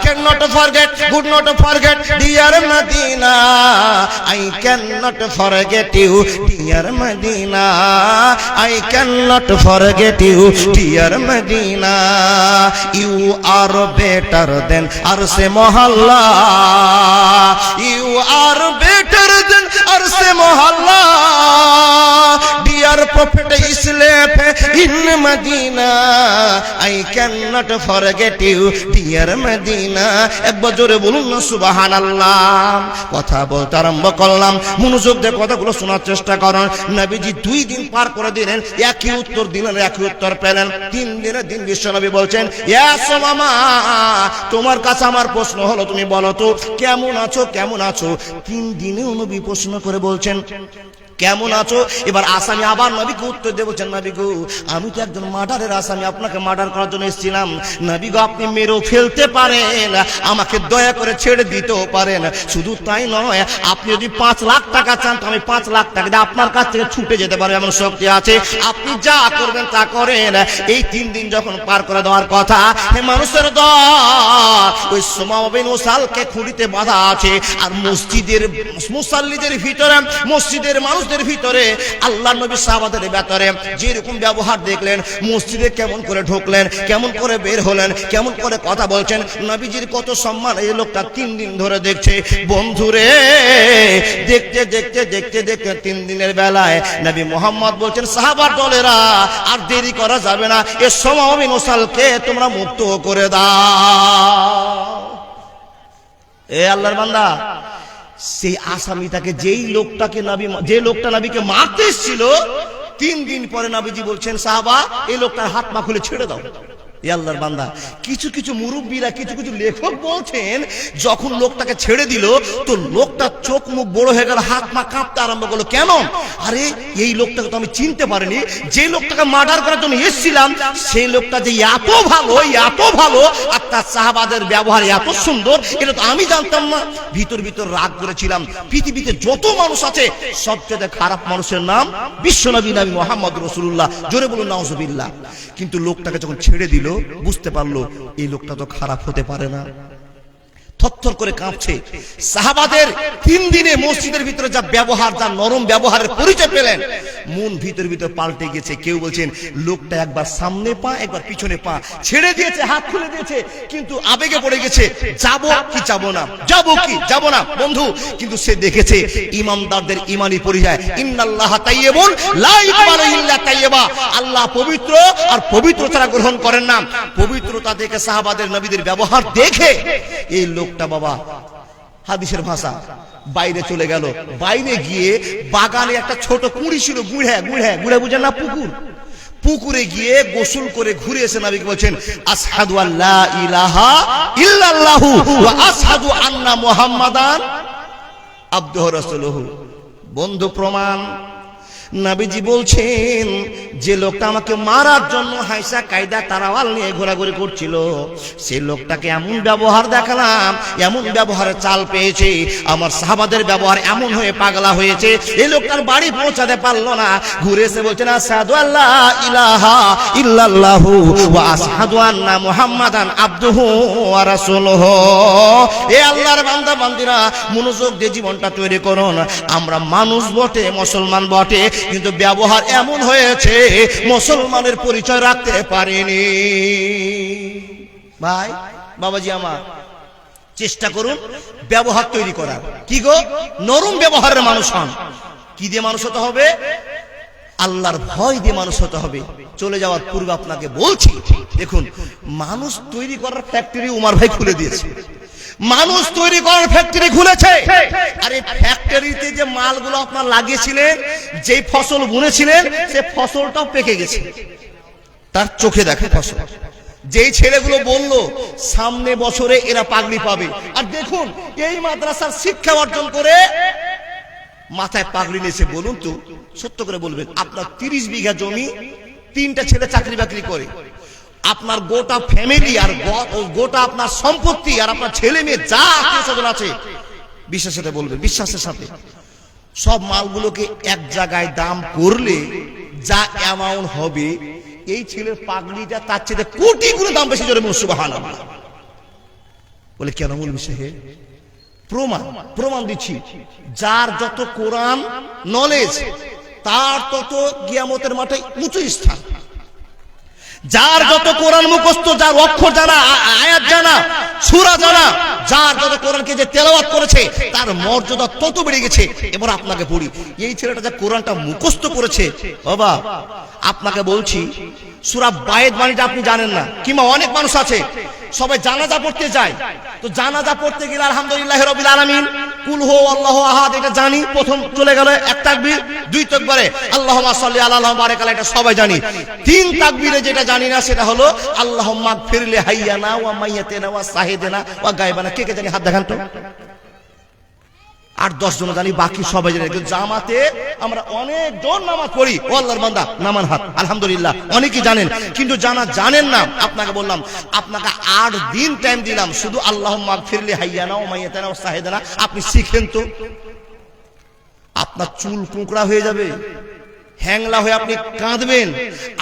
cannot forget, could not forget dear Medina, I cannot forget you dear Medina, I cannot forget you dear Medina, you are better than Arse Mohalla, you are better than Arse Mohalla, dear Prophet Islam in Medina, I cannot forget you dear Medina। একবার জোরে বলুন না সুবহানাল্লাহ। কথা বলতে আরম্ভ করলাম, মনোযোগ দিয়ে কথাগুলো শোনার চেষ্টা করুন। নবীজি 2 দিন পার করে দিলেন, একই উত্তর দিলেন, একই উত্তর পেলেন। 3 দিনের দিন বিশ্বনবী বলছেন, ইয়া সুমামা তোমার কাছে আমার প্রশ্ন হলো, তুমি বলো তো কেমন আছো, কেমন আছো? 3 দিনেও নবী প্রশ্ন করে বলছেন কেমন আছো। এবার আসামি আবার নবীকে উত্তর দিয়ে বলছেন, নবী গো আমি তো একজন মার্ডারের আসামি, আপনাকে মার্ডার করার জন্য এসেছিলাম। নবী গো আপনি মেরেও ফেলতে পারেন, আমাকে দয়া করে ছেড়ে দিতেও পারেন, শুধু তাই নয় আপনি যদি 5 লাখ টাকা চান তো আমি 5 লাখ টাকা দিয়ে আপনার কাছ থেকে ছুটে যেতে পারবো, এমন শক্তি আছে, আপনি যা করবেন তা করেন। এই 3 দিন যখন পার করে দেওয়ার কথা, হে মানুষের দল, ওই সুমামা বিন উসালকে খুঁড়িতে বাঁধা আছে, আর মসজিদের মুসাল্লিদের ভিতরে, মসজিদের মানুষ ভিতরে আল্লাহ নবী সাহাবাদের ভেতরে যেরকম ব্যবহার দেখলেন, মসজিদে কেমন করে ঢুকলেন, কেমন করে বের হলেন, কেমন করে কথা বলছেন, নবীজির কত সম্মান এই লোকটা 3 দিন ধরে দেখছে। বন্ধুরে দেখতে দেখতে দেখতে দেখতে 3 দিনের বেলায় নবী মুহাম্মদ বলছেন, সাহাবার দলেরা আর দেরি করা যাবে না, এ সুমামা বিন উসালকে তোমরা মুক্ত করে দাও। এ আল্লাহর বান্দা, সেই আসামিটাকে যেই লোকটাকে নবী, যে লোকটা নবীকে মারতে এসেছিল, 3 দিন পরে নবীজি বলছেন, সাহাবা এই লোকটার হাত পা খুলে ছেড়ে দাও। আল্লাহর বান্দা, কিছু কিছু মুরব্বীরা, কিছু কিছু লেখক বলছেন যখন লোকটাকে ছেড়ে দিল তো লোকটার চোখ মুখ বড় হয়ে গেল, হাত পা কাঁপতে আরম্ভ করলো। কেন? আরে এই লোকটাকে তো আমি চিনতে পারিনি, যে লোকটাকে মার্ডার করার জন্য এসেছিলাম সেই লোকটা যে এত ভালো, এত ভালো, আর তার সাহাবাদের ব্যবহার এত সুন্দর, এটা তো আমি জানতাম না। ভিতর ভিতর রাগ করেছিলাম। পৃথিবীতে যত মানুষ আছে সবচেয়ে খারাপ মানুষের নাম বিশ্বনবী নবী মুহাম্মদ রাসূলুল্লাহ, জোরে বলুন নাউজুবিল্লাহ। কিন্তু লোকটাকে যখন ছেড়ে দিল বুঝতে পারলো এই লোকটা তো খারাপ হতে পারে না, থরথর করে কাঁপছে। সাহাবাদের 3 দিনে মসজিদের ভিতরে যা ব্যবহার, যা নরম ব্যবহারের পরিচয় পেলেন, মন ভিতর ভিতর পাল্টে গেছে। কেউ বলছেন লোকটা একবার সামনে পা একবার পিছনে পা ছেড়ে দিয়েছে, হাত খুলে দিয়েছে, কিন্তু আবেগে পড়ে গেছে, যাব কি যাব না, যাব কি যাব না। বন্ধু কিন্তু সে দেখেছে ইমানদারদের ইমানি পরিচয়, ইন্নাল্লাহা তাইয়্যিবুন লা ইয়াকবালু ইল্লা তাইয়্যিবা, আল্লাহ পবিত্র আর পবিত্র ছাড়া গ্রহণ করেন না। পবিত্রতা দেখে সাহাবাদের নবীদের ব্যবহার দেখে এই লোকটা বাবা হাদিসের ভাষা বাইরে চলে গেল। বাইরে গিয়ে বাগানে একটা ছোট কুঁড়ি ছিল, গুড়ে বুঝেন না, পুকুরে গিয়ে গোসল করে ঘুরে এসে নবীকে বলছেন, আশহাদু আল্লা ইলাহা ইল্লাল্লাহু ওয়া আশহাদু আন্না মুহাম্মাদান আবদুহু রাসূলুহু। বন্ধু প্রমাণ, নবীজি বলছেন যে লোকটা আমাকে মারার জন্য হাইসা কায়দা তারাওয়াল নিয়ে ঘোরাঘুরি করছিল, সেই লোকটাকে এমন ব্যবহার দেখালাম, এমন ব্যবহারে চাল পেয়েছে, আমার সাহাবাদের ব্যবহার এমন হয়ে পাগলা হয়েছে, এই লোকটার বাড়ি পৌঁছাতে পারলো না, ঘুরে এসে বলছেন আশহাদু আল্লা ইলাহা ইল্লাল্লাহু ওয়া আশহাদু আন্না মুহাম্মাদান আবদুহু ওয়া রাসূলুহু। এ আল্লাহর বান্দা বান্দিরা, মনোযোগ দিয়ে জীবনটা তৈরি করুন। আমরা মানুষ বটে, মুসলমান বটে, কিন্তু ব্যবহার এমন হয়েছে মুসলমানের পরিচয় রাখতে পারিনি। ভাই বাবাজি আমার, চেষ্টা করুন ব্যবহার তৈরি করার। কি গো, নরম ব্যবহারের মানুষ হন। কি দিয়ে মানুষ হতে হবে? আল্লাহর ভয় দিয়ে মানুষ হতে হবে। চলে যাওয়ার পূর্বে আপনাকে বলছি, দেখুন, মানুষ তৈরি করার ফ্যাক্টরি উমার ভাই খুলে দিয়েছে। মানুষ তৈরি করার ফ্যাক্টরি খুলেছে। আর এই ফ্যাক্টরিতে যে মালগুলো আপনার লাগিয়েছিলেন, যেই ফসল বুনেছিলেন, সে ফসলটাও পেকে গেছে, তার চোখে দেখে ফসল। যেই ছেলেগুলো বলল সামনে বছরে এরা পাগড়ি পাবে, আর দেখুন এই মাদ্রাসার শিক্ষা অর্জন করে মাথায় পাগড়ি নিয়েছে। বলুন তো, সত্য করে বলবেন, আপনার 30 বিঘা জমি, 3টা ছেলে চাকরি বাকরি করে, আপনার গোটা ফ্যামিলি আর গোটা আপনার সম্পত্তি আর আপনার ছেলে মেয়ে যা আত্মীয়স্বজন আছে, বিশ্বাসের সাথে বলবেন, বিশ্বাসের সাথে, সব মালগুলোকে এক জায়গায় দাম করলে যা অ্যামাউন্ট হবে, এই ছেলের পাগড়িটা তার চেয়ে কোটি গুণ দাম বেশি। জোরে বলুন সুবহানাল্লাহ। বলে কেন বলবি সাহেব? প্রমাণ দিচ্ছি। যার যত কোরআন নলেজ, তার তত কিয়ামতের মাঠে উঁচু স্থান। যার যত কোরআন মুখস্থ, যার অক্ষর জানা, আয়াত জানা, সূরা জানা, যার যত কোরআনকে যে তেলাওয়াত করেছে, তার মর্যাদা তত বেড়ে গেছে। এবার আপনাকে পড়ি, এই ছেলেটা যে কোরআনটা মুখস্থ করেছে, বাবা আপনাকে বলছি, সূরা বায়েত বাণীটা আপনি জানেন না, কিংবা অনেক মানুষ আছে সবাই জানাজা পড়তে যায়, তো জানাজা পড়তে গেলে আলহামদুলিল্লাহি রাব্বিল আলামিন, কুল হু আল্লাহু আহাদ, এটা জানি, প্রথম চলে গেল এক তাকবীর, 2 তাকবীরে আল্লাহুম্মা সাল্লি আলা আল্লাহুম্মা বারিক আলা, এটা সবাই জানি। 3 তাকবীরে যেটা জানি না সেটা হলো আল্লাহুম্মা গফির লি হাইয়ানা ওয়া মাইয়াতিনা ওয়া শাহিদিনা ওয়া গায়বানা। কে কে জানি হাত দেখান তো। 8-10 জন জানি, বাকি সবাই জানি। কিন্তু জামাতে আমরা অনেকজন নামাজ পড়ি, ও আল্লাহর বান্দা নামান হাত, আলহামদুলিল্লাহ অনেকেই জানেন, কিন্তু জানেন না। আপনাকে বললাম, আপনাকে 8 দিন টাইম দিলাম, শুধু আল্লাহুম্মা গফির লি হাইয়ানা ওয়া মাইয়াতিনা ওয়া শাহিদিনা আপনি শিখেন তো। আপনার চুল কুঁকড়া হয়ে যাবে, হ্যাংলা হয়ে আপনি কাঁদবেন,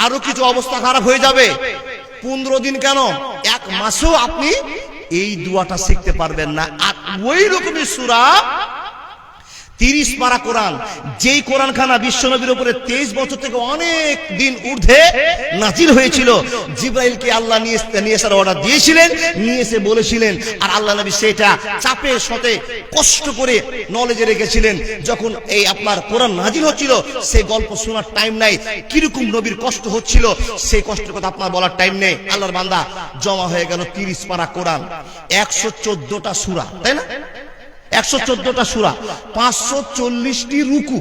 আরো কিছু অবস্থা খারাপ হয়ে যাবে। 15 দিন কেন, 1 মাসও আপনি এই দোয়াটা শিখতে পারবেন না। আর ওই রকমই সূরা 30 পারা কোরআন, যেই কোরআন খানা বিশ্বনবীর উপরে 23 বছর থেকে অনেক দিন ঊর্ধ্বে নাজিল হয়েছিল। জিবরাইলকে আল্লাহ নিয়ে আসার অর্ডার দিয়েছিলেন, নিয়ে এসে বলেছিলেন, আর আল্লাহ নবী সেটা চাপের সাথে কষ্ট করে নলেজে রেখেছিলেন। যখন এই আপনার কোরআন নাজিল হচ্ছিল, সেই গল্প শোনার টাইম নাই, কিরকম নবীর কষ্ট হচ্ছিল সেই কষ্টের কথা আপনার বলার টাইম নেই। আল্লাহর বান্দা, জমা হয়ে গেল 30 পারা কোরআন, 114টা সূরা, তাই না? 114টা সূরা, 540টি রুকু,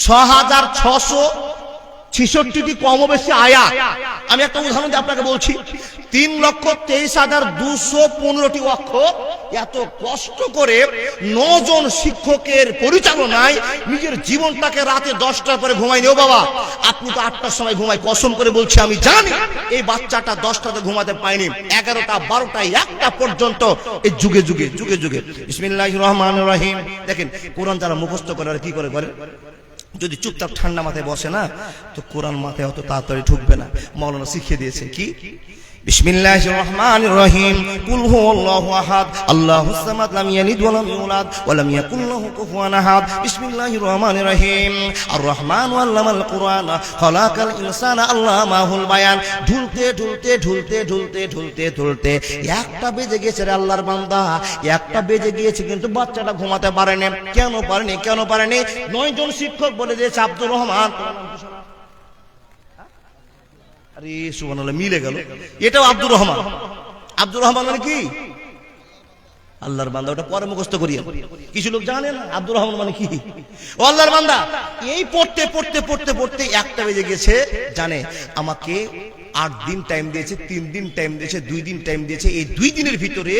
6666টি কম বেশি আয়াত। আমি একটা উদাহরণ দিয়ে আপনাকে বলছি, 3,23,215টি অক্ষর। এত কষ্ট করে 9 জন শিক্ষকের পরিচালনায় নিজের জীবনটাকে রাতে 10টার পরে ঘুমায়নি। ও বাবা, আপনি তো 8টার সময় ঘুমায়, কসম করে বলছি আমি জানি এই বাচ্চাটা 10টাতে ঘুমাতে পায়নি, 11টা 12টা 1টা পর্যন্ত এই যুগে যুগে যুগে যুগে। বিসমিল্লাহির রহমানির রহিম। দেখেন, কোরআন যারা মুখস্থ করে আর কি করে, যদি চুপচাপ ঠান্ডা মাথায় বসে না, তো কোরআন মাথায় অত তাড়াতাড়ি ঢুকবে না। মাওলানা শিখিয়ে দিয়েছে কি, বিসমিল্লাহির রহমানির রহিম, কুল হুয়াল্লাহু আহাদ, আল্লাহুস সামাদ, লাম ইয়ালিদ ওয়া লাম ইউলাদ ওয়া লাম ইয়াকুল লাহু কুফুয়ান আহাদ। বিসমিল্লাহির রহমানির রহিম, আর রহমানু আল্লামাল কুরআন, খালাকাল ইনসানা আল্লামাহুল বায়ান। ঢুলতে ঢুলতে ঢুলতে ঢুলতে ঢুলতে ঢুলতে 1টা বেজে গেছে রে আল্লাহর বান্দা, 1টা বেজে গিয়েছে, কিন্তু বাচ্চাটা ঘুমাতে পারেনি। কেন পারেনি? 9 জন শিক্ষক বলে দিয়েছে আব্দুর রহমান। আরে সুবহানাল্লাহ, মিলে গেল, এটাও আব্দুর রহমান। আব্দুর রহমান মানে কি? আল্লাহর বান্দা। ওটা পরে মুখস্থ করিয়া, কিছু লোক জানে না আব্দুর রহমান মানে কি। ও আল্লাহর বান্দা, এই পড়তে পড়তে 1টা বেজে গেছে, জানে আমাকে 8 দিন টাইম দিয়েছে, 3 দিন টাইম দিয়েছে, 2 দিন টাইম দিয়েছে। এই 2 দিনের ভিতরে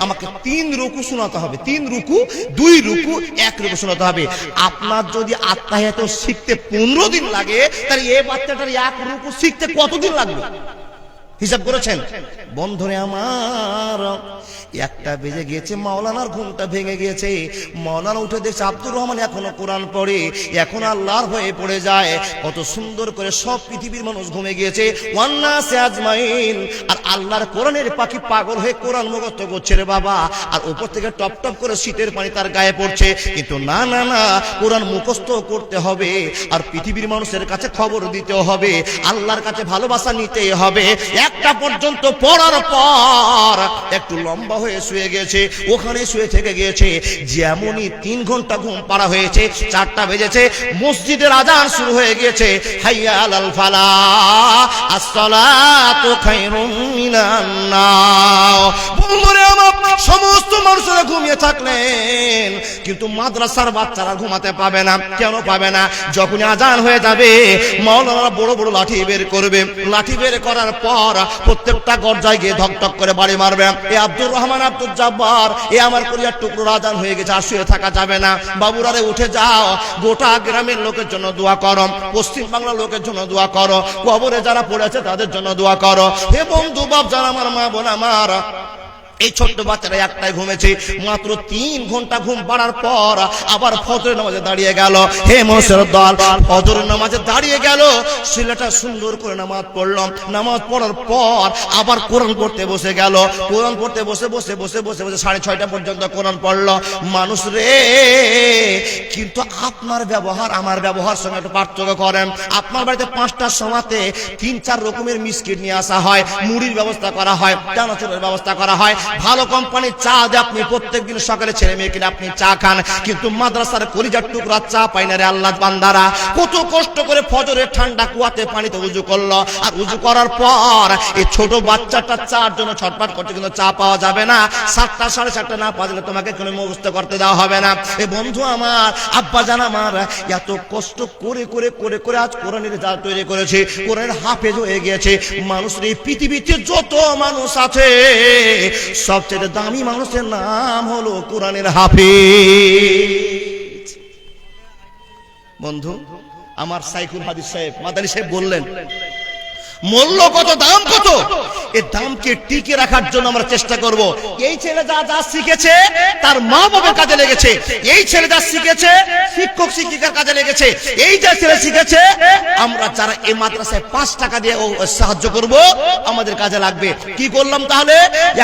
আমাকে 3 রুকু শোনাতে হবে, 3 রুকু 2 রুকু 1 রুকু শোনাতে হবে। আপনার যদি আত্তাহিয়াত শিখতে 15 দিন লাগে, তাহলে এই বাচ্চাটার 1 রুকু শিখতে কতদিন লাগবে হিসাব করেছেন? বন্ধুরে আমার, 1টা বেজে গিয়েছে, মাওলানার ঘুমটা ভেঙে গিয়েছে। মাওলানা উঠে দেখছে আব্দুর রহমান এখনো কোরআন পড়ে, এখন আল্লাহর হয়ে পড়ে যায়। কত সুন্দর করে সব পৃথিবীর মানুষ ঘুমে গিয়েছে, ওয়ান্নাসে আজমাইন। আর আল্লাহর কোরআনের পাখি পাগল হয়ে কোরআন মুখস্থ করছে রে বাবা, আর উপর থেকে টপ টপ করে শীতের পানি তার গায়ে পড়ছে। কিন্তু না না না, কোরআন মুখস্থ করতে হবে, আর পৃথিবীর মানুষের কাছে খবর দিতে হবে, আল্লাহর কাছে ভালোবাসা নিতে হবে। 1টা পর্যন্ত পড়ার পর একটু লম্বা হয়ে শুয়ে গেছে, ওখানে শুয়ে থেকে গিয়েছে। যেমনই 3 ঘন্টা ঘুম পাড়া হয়েছে, 4টা বেজেছে, মসজিদের আজান শুরু হয়ে গিয়েছে, হাইয়া আলাল ফালাহ, আসসালাতু খায়রুম মিনান নাওম। বন্ধুরে আমার, সমস্ত মানুষেরা ঘুমিয়ে থাকলেন, কিন্তু মাদ্রাসার বাচ্চারা ঘুমাতে পাবে না। কেন পাবে না? যখন আজান হয়ে যাবে, মাওলানা বড় বড় লাঠি বের করবে, লাঠি বের করার পর প্রত্যেকটা গর্জায় গিয়ে ধকধক করে বাড়ি মারবে। এ আব্দুর রহমান, আব্দুল জব্বার, এ আমার কলিজার টুকরো, আজান হয়ে গেছে, আর শুয়ে থাকা যাবে না। বাবুরারে উঠে যাও, গোটা গ্রামের লোকের জন্য দোয়া করো, পশ্চিম বাংলার লোকের জন্য দোয়া করো, কবরে যারা পড়েছে তাদের জন্য দোয়া করো। হে বন্ধু বাপ যারা, আমার মা বোন আমার, এই ছোট্ট বাচ্চারা 1টায় ঘুমেছে, মাত্র 3 ঘন্টা ঘুম পাড়ার পর আবার ফজরের নামাজে দাঁড়িয়ে গেল। হে মানুষের দল, ফজরের নামাজে দাঁড়িয়ে গেল, ছেলেটা সুন্দর করে নামাজ পড়লাম। নামাজ পড়ার পর আবার কোরআন পড়তে বসে গেল। কোরআন পড়তে বসে 6:30 পর্যন্ত কোরআন পড়লো। মানুষ রে, কিন্তু আপনার ব্যবহার আমার ব্যবহার সঙ্গে একটু পার্থক্য করেন। আপনার বাড়িতে 5টার সময়তে 3-4 রকমের মিষ্টি নিয়ে আসা হয়, মুড়ির ব্যবস্থা করা হয়, চানাচুরের ব্যবস্থা করা হয়, ভালো কোম্পানির চা দিয়ে আপনি প্রত্যেকদিন সকালে ছেলে মেয়েকে আপনি চা খান। কিন্তু মাদ্রাসার কলিজার টুকরা চা পাই না রে আল্লাহ বান্দারা। কত কষ্ট করে ফজরের ঠান্ডা কুয়াতে পানিতে উজু করলো, আর উজু করার পর এই ছোট বাচ্চাটা চার জন্য ছটফট করছে, কিন্তু চা পাওয়া যাবে না। 7টা 7:30 না পাওয়া গেলে তোমাকে কোনো মুখস্থ করতে দেওয়া হবে না। এ বন্ধু আমার, আব্বা জান আমার, এত কষ্ট করে করে করে করে আজ কোরআনের জাল তৈরি করেছে, কোরআনের হাফেজ হয়ে গিয়েছে। মানুষের এই পৃথিবীতে যত মানুষ আছে, সবচেয়ে দামি মানুষের নাম হলো কোরআনের হাফেজ। বন্ধু আমার সাইকুল হাদিস সাহেব, মাদানী সাহেব বললেন, মূল্য কত, দাম কত, এই দামকে টিকে রাখার জন্য আমরা চেষ্টা করব। এই ছেলে যা যা শিখেছে তার মা বাবার কাজে লেগেছে, এই ছেলে যা শিখেছে শিক্ষক শিক্ষিকার কাজে লেগেছে, এই যে ছেলে শিখেছে আমরা যারা এই মাদ্রাসায় 5 টাকা দিয়ে সাহায্য করব, আমাদের কাজে লাগবে। কি করলাম তাহলে?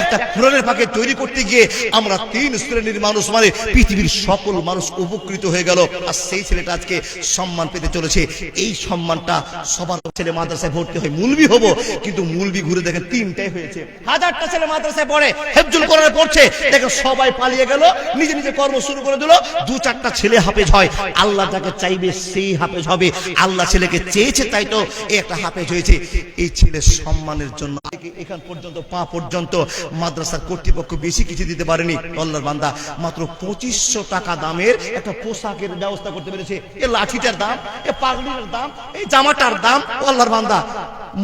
একটা কোরআনের পাখি তৈরি করতে গিয়ে আমরা 3 শ্রেণীর মানুষ, মানে পৃথিবীর সকল মানুষ উপকৃত হয়ে গেল। আর সেই ছেলেটা আজকে সম্মান পেতে চলেছে। এই সম্মানটা সবার ছেলে মাদ্রাসায় ভর্তি হয়, মুলবি হব, কিন্তু মুলবি ঘুরে দেখেন 3টাই হয়েছে। 1000টা ছেলে মাদ্রাসায় পড়ে, হেফজুল কোরআনে পড়ছে, দেখেন সবাই পালিয়ে গেল, নিজে নিজে কর্ম শুরু করে দিল। 2-4টা ছেলে হাফেজ হয়। আল্লাহ যাকে চাইবে সেই হাফেজ হবে। আল্লাহ ছেলেকে চেয়েছে, তাই তো একটা হাফেজ হয়েছে। এই ছেলের সম্মানের জন্য এখান পর্যন্ত পা পর্যন্ত মাদ্রাসার কর্তৃপক্ষ বেশি কিছু দিতে পারেনি। আল্লাহর বান্দা মাত্র 2500 টাকা দামের একটা পোশাকের ব্যবস্থা করতে পেরেছে। এই লাঠিটার দাম, এই পাগড়ির দাম, এই জামাটার দাম, আল্লাহর বান্দা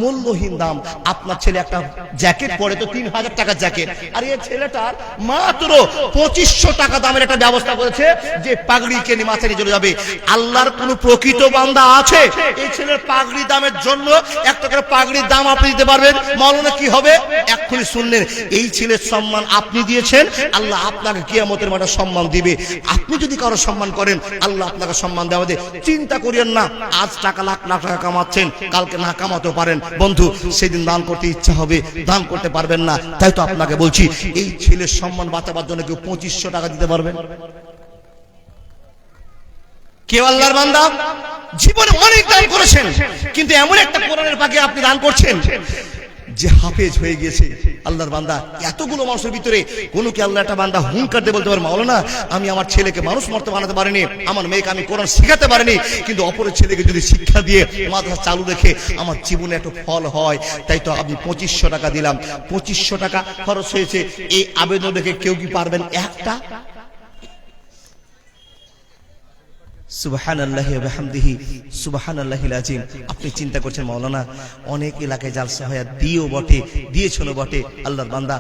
মূল্যহীন দাম। আপনার ছেলে একটা জ্যাকেট পরে তো 3000 টাকা জ্যাকেট, আর এই ছেলেটার মাত্র 2500 টাকা দামের একটা ব্যবস্থা করেছে যে পাগড়িকে নিয়ে মাথায় নিয়ে চলে যাবে। আল্লাহর কোন প্রকৃত বান্দা আছে এই ছেলের পাগড়ি দামের জন্য 1 টাকার পাগড়ির দাম আপনি দিতে পারবেন? মাওলানা কি হবে? এক্ষুনি শুনলেন, এই ছেলের সম্মান আপনি দিয়েছেন, আল্লাহ আপনাকে কিয়ামতের মাঠে সম্মান দিবে। আপনি যদি কারো সম্মান করেন, আল্লাহ আপনাকে সম্মান দেওয়া দেবে। চিন্তা করিয়েন না আজ টাকা লাখ লাখ টাকা কামাচ্ছেন, কালকে না কামাতে পারেন। বন্ধু, সেদিন দান করতে ইচ্ছা হবে, দান করতে পারবেন না। তাই তো আপনাকে বলছি, এই ছেলের সম্মান বাঁচাবার জন্য কেউ 2500 টাকা দিতে পারবেন? কেউ আল্লাহর বান্দা জীবনে অনেক দান করেছেন, কিন্তু এমন একটা কোরআনের পাখি আপনি দান করছেন যে হাফেজ হয়ে গিয়েছে। আল্লাহর বান্দা, এতগুলো মানুষের ভিতরে কোনো কি আল্লাহ একটা বান্দা হুঙ্কার দিয়ে বলতে পারে, মাওলানা আমি আমার ছেলেকে মানুষ মর্তে বানাতে পারিনি, আমার মেয়েকে আমি কোরআন শিখাতে পারিনি, কিন্তু অপরের ছেলেকে যদি শিক্ষা দিয়ে মাদ্রাসা চালু রেখে আমার জীবনে একটা ফল হয়। তাই তো আমি 2500 টাকা দিলাম। 2500 টাকা খরচ হয়েছে। এই আবেদন রেখে কেউ কি পারবেন একটা? সুবহানাল্লাহি ওয়া বিহামদিহি সুবহানাল্লাহিল আযীম। আপনি চিন্তা করছেন মাওলানা অনেক এলাকায় জালসা হয়, দিও বটে, দিয়েছনো বটে। আল্লাহর বান্দা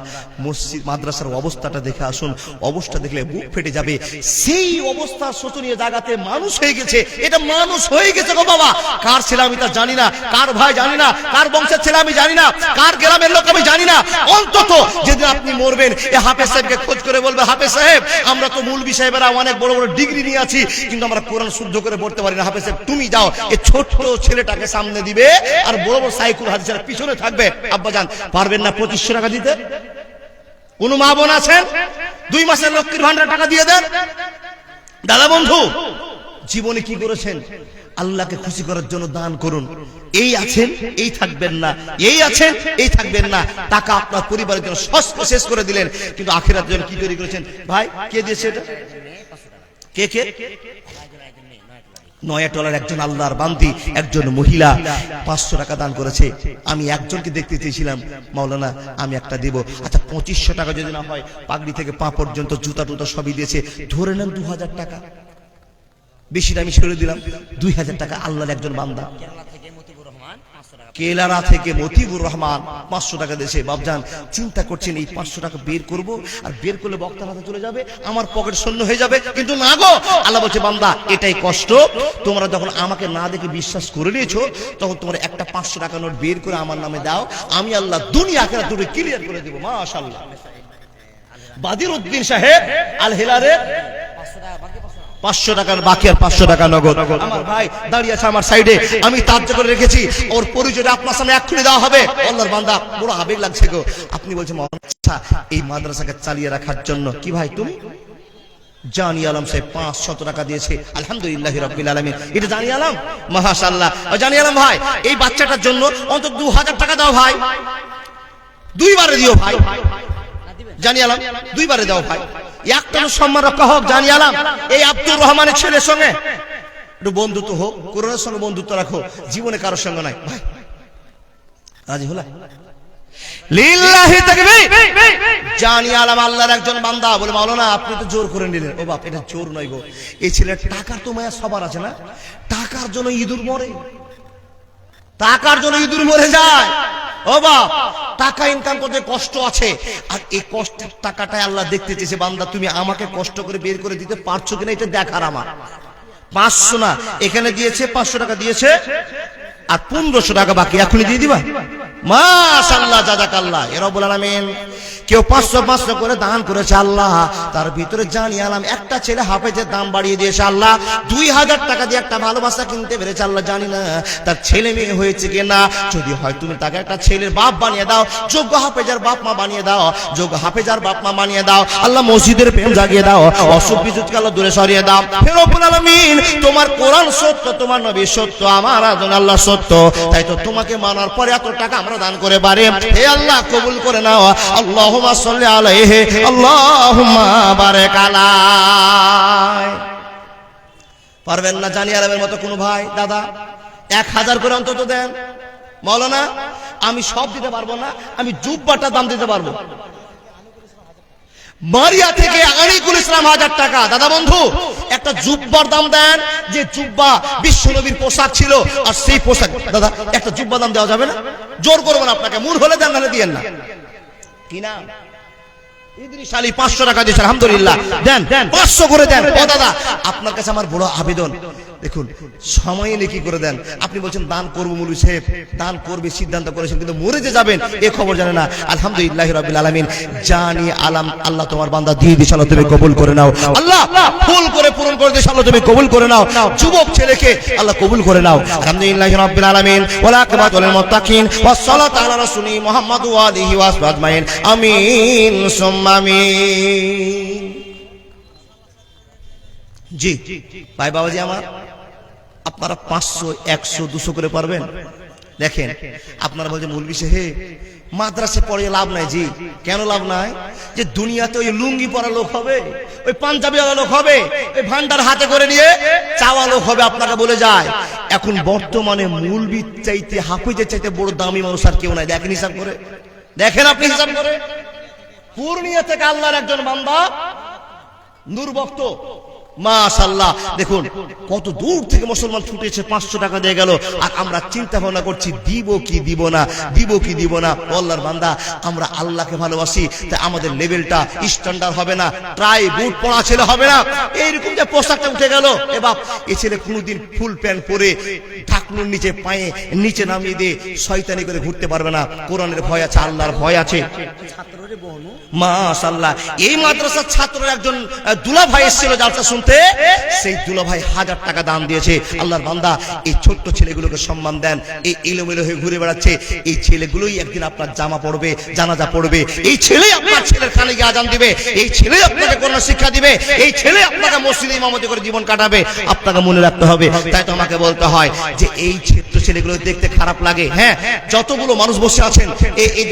মসজিদ মাদ্রাসার অবস্থাটা দেখে আসুন, অবস্থা দেখলে বুক ফেটে যাবে। সেই অবস্থা শোচনীয় জায়গাতে মানুষ হয়ে গেছে, এটা মানুষ হয়ে গেছে গো বাবা। কার ছেলে আমি তা জানি না, কার ভাই জানি না, কার বংশের ছেলে আমি জানি না, কার গ্রামের লোক আমি জানি না। অন্তত যেদিন আপনি মরবেন এই হাফেজ সাহেবকে খোঁজ করে বলবে, হাফেজ সাহেব আমরা তো মৌলভী সাহেবেরা অনেক বড় বড় ডিগ্রি নিয়ে আছি, কিন্তু আমরা কোরআন শুদ্ধ করে পড়তে পারি না। হাফেজ সাহেব তুমি যাও, এই ছোট্ট ছেলেটাকে সামনে দিবে আর বড় বড় সাইকুল হাদিসের পিছনে থাকবে। আব্বাজান পারবেন না 2500 টাকা দিতে? কোন মা বোন আছেন 2 মাসের লক্ষ্মীর ভান্ডার টাকা দিয়ে দেন। দাদা বন্ধু জীবনে কি করেছেন? আল্লাহকে খুশি করার জন্য দান করুন। এই আছেন এই থাকবেন না, এই আছেন এই থাকবেন না। টাকা আপনার পরিবারের জন্য শেষ করে দিলেন, কিন্তু আখিরাতের জন্য কি তৈরি করেছেন? ভাই কে দিয়েছে এটা? কে কে? নয়াটলার একজন আল্লাহর বান্দি, একজন মহিলা 500 টাকা দান করেছে। আমি একজনকে দেখতে চেয়েছিলাম, মাওলানা আমি একটা দেব। আচ্ছা 2500 টাকা যদি না হয়, পাগড়ি থেকে পা পর্যন্ত জুতা টুতা সবই দিয়েছে, ধরে নেন 2000 টাকা। বেশিটা আমি ছেড়ে দিলাম, 2000 টাকা আল্লাহর একজন বান্দা। কেলারা থেকে মতিবুর রহমান 500 টাকা দিয়েছে। বাপজান চিন্তা করছেন এই 500 টাকা বের করব, আর বের করলে বক্তার হাতে চলে যাবে, আমার পকেট শূন্য হয়ে যাবে। কিন্তু না গো, আল্লাহ বলছে বান্দা এটাই কষ্ট। তোমরা যখন আমাকে না দেখে বিশ্বাস করে নিয়েছো, তখন তোমরা একটা 500 টাকা নোট বের করে আমার নামে দাও, আমি আল্লাহ দুনিয়া আখিরাত দুটো ক্লিয়ার করে দেব। মাশাআল্লাহ। বাদিরউদ্দিন সাহেব আল হেলারে 500 টাকার বাকি আর 500 টাকা নগদ। আমার ভাই দাঁড়িয়ে আছে আমার সাইডে, আমি তাজ্জব করে রেখেছি, ওর পরিচয়টা আপনার সামনে এক্ষুনি দেওয়া হবে। আল্লাহর বান্দা বড় আবেগ লাগছে গো। আপনি বলছেন আচ্ছা এই মাদ্রাসাকে চালিয়ে রাখার জন্য কি ভাই তুমি? জানি আলম সাহেব 500 টাকা দিয়েছে, আলহামদুলিল্লাহি রাব্বিল আলামিন। এটা জানি আলম, মাশাআল্লাহ। জানি আলম ভাই এই বাচ্চাটার জন্য অন্তত 2000 টাকা দাও ভাই, 2 বারে দিও ভাই। জানি আলম 2 বারে দাও ভাই, একটা সম্মান রক্ষা হোক। জানি আলম এই আব্দুর রহমানের ছেলের সঙ্গে একটু বন্ধুত্ব হোক, কোরআনের সঙ্গে বন্ধুত্ব রাখো, জীবনে কারোর সঙ্গে নাই ভাই। রাজি হলা? লিল্লাহি তাকবীর। জানি আলম আল্লাহর একজন বান্দা। বলে মাওলানা আপনি তো জোর করে নিলেন। ও বাপ এটা জোর নয় গো, এই ছেলের টাকার তো মায়া সবার আছে না। টাকার জন্য ইঁদুর মরে, টাকার জন্য ইঁদুর মরে যায়। ও বাপ টাকা ইনকাম করতে কষ্ট আছে, আর এই কষ্টের টাকাটাই আল্লাহ দেখতে চেয়েছে বান্দা তুমি আমাকে কষ্ট করে বের করে দিতে পারছো কিনা, এটা দেখার আমার। 500 না, এখানে দিয়েছে 500 টাকা দিয়েছে, আর 1500 টাকা বাকি, এখনই দিয়ে দিবা। মাশাআল্লাহ জাযাকাল্লাহ রব্বুল আলামিন। কেউ 500 করে দান করেছে আল্লাহ, তার ভিতরে জানি আলম একটা ছেলে হাফেজের দাম বাড়িয়ে দিয়েছে আল্লাহ। 2000 টাকা দিয়ে একটা ভালোবাসা কিনতে পেরেছে আল্লাহ। জানি না তার ছেলে মেয়ে হয়েছে কিনা, যদি হয় তুমি তাকে একটা ছেলের বাপ বানিয়ে দাও, যোগ্য হাফেজার বাপ মা বানিয়ে দাও, যোগ্য হাফেজার বাপ মা বানিয়ে দাও। আল্লাহ মসজিদের প্রেম জাগিয়ে দাও, অসুখ বিসুখকে আল্লাহ দূরে সরিয়ে দাও। হে রব্বুল আলামিন তোমার কোরআন সত্য, তোমার নবী সত্য, আমার আজন আল্লাহ সত্য, তাই তো তোমাকে মানার পরে এত টাকা আমরা দান করে পারে। হে আল্লাহ কবুল করে নাও। আল্লাহুম্মা সাল্লি আলাইহি আল্লাহুম্মা বারিক আলাইহি। পারবেন না জানি আলমের মতো কোনো ভাই দাদা 1000 করে অন্তত দেন। মাওলানা আমি সব দিতে পারবো না, আমি জুব্বাটা দাম দিতে পারবো। মারিয়া থেকে আনিকুল ইসলাম 1000 টাকা। দাদা বন্ধু একটা জুব্বার দাম দেন, যে জুব্বা বিশ্বনবীর পোশাক ছিল, আর সেই পোশাক দাদা একটা জুব্বা দাম দেওয়া যাবে না? জোর করবেন আপনাকে, মূল হলে দেন, নাহলে দিয়েন না। কি না ইদ্রিস আলী 500 টাকা দিয়েছে, আলহামদুলিল্লাহ। দেন 500 করে দেন। ও দাদা আপনার কাছে আমার বড় আবেদন, দেখুন সময় এলে কি করে দেন। আপনি বলছেন দান করবো, মৌলভী সাহেব দান করবে সিদ্ধান্ত করেছেন, কিন্তু মরে যে যাবেন এ খবর জানে না। আলহামদুলিল্লাহি রাব্বিল আলামিন। জানি আলম আল্লাহ তোমার বান্দা দিয়ে দিয়েছে, আল্লাহ তুমি কবুল করে নাও। আল্লাহ ফুল করে পূরণ করে দিয়েছে, আল্লাহ তুমি কবুল করে নাও। যুবক ছেলেকে আল্লাহ কবুল করে নাও। আলহামদুলিল্লাহি রাব্বিল আলামিন। ওয়াল আকিবাতু লিল মুত্তাকিন ওয়াস সালাতু আলা রাসূলি মুহাম্মদ ওয়া আলিহি ওয়া সাহবিহি আজমাইন। আমিন সুম্মা আমিন। জি ভাই বাবাজি আমার, আপনারা 500 100 200 করে পারবেন? দেখেন আপনারা বলছেন মৌলভী সাহেব মাদ্রাসে পড়ে লাভ নাই। জি কেন লাভ নাই? যে দুনিয়াতে ওই লুঙ্গি পরা লোক হবে, ওই পাঞ্জাবি ওয়ালা লোক হবে, ওই ভান্ডার হাতে করে নিয়ে চাওয়া লোক হবে। আপনাকে বলে যায় এখন বর্তমানে মৌলভী চাইতে হাফিজের চাইতে বড় দামি মানুষ আর কেউ নাই। দেখেন হিসাব করে, দেখেন আপনি হিসাব করে। পূর্ণিয়া থেকে আল্লাহর একজন বান্দা নূর বক্ত মাশাআল্লাহ, দেখুন কত দূর থেকে মুসলমান ছুটেছে, 500 টাকা দিয়ে গেল। আর আমরা চিন্তা ভাবনা করছি দিব কি দিব না, দিব কি দিব না। আল্লাহর বান্দা, আমরা আল্লাহকে ভালোবাসি, তাই আমাদের লেভেলটা স্ট্যান্ডার্ড হবে না, ট্রাই বুট পরা ছেলে হবে না। এইরকম যে পোশাকটা উঠে গেল, এ বাপ, এই ছেলে কোনোদিন ফুল প্যান্ট পরে ঢাকনুর নিচে পায়ে নিচে নামিয়ে দিয়ে শয়তানি করে ঘুরতে পারবে না। কোরআনের ভয় আছে, আল্লাহর ভয় আছে। মাশাআল্লাহ, এই মাদ্রাসার ছাত্রের একজন দুলা ভাই এসেছিল জালসা শুনতে, সেই দুলা ভাই 1000 টাকা দান দিয়েছে। আল্লাহর বান্দা, এই ছোট্ট ছেলেগুলোকে সম্মান দেন, এই এলোমেলো হয়ে ঘুরে বেড়াচ্ছে, এই ছেলেগুলোই একদিন আপনার জামা পড়বে, জানাজা পড়বে, এই ছেলেই আপনার ছেলের কানে গিয়ে আজান দিবে, এই ছেলেই আপনাকে কোরআন শিক্ষা দিবে, এই ছেলে আপনাকে মসজিদে ইমামতি করে জীবন কাটাবে। আপনাকে মনে রাখতে হবে। তাই তো আমাকে বলতে হয় যে এই ছোট্ট ছেলেগুলো দেখতে খারাপ লাগে। হ্যাঁ, যতগুলো মানুষ বসে আছেন, এই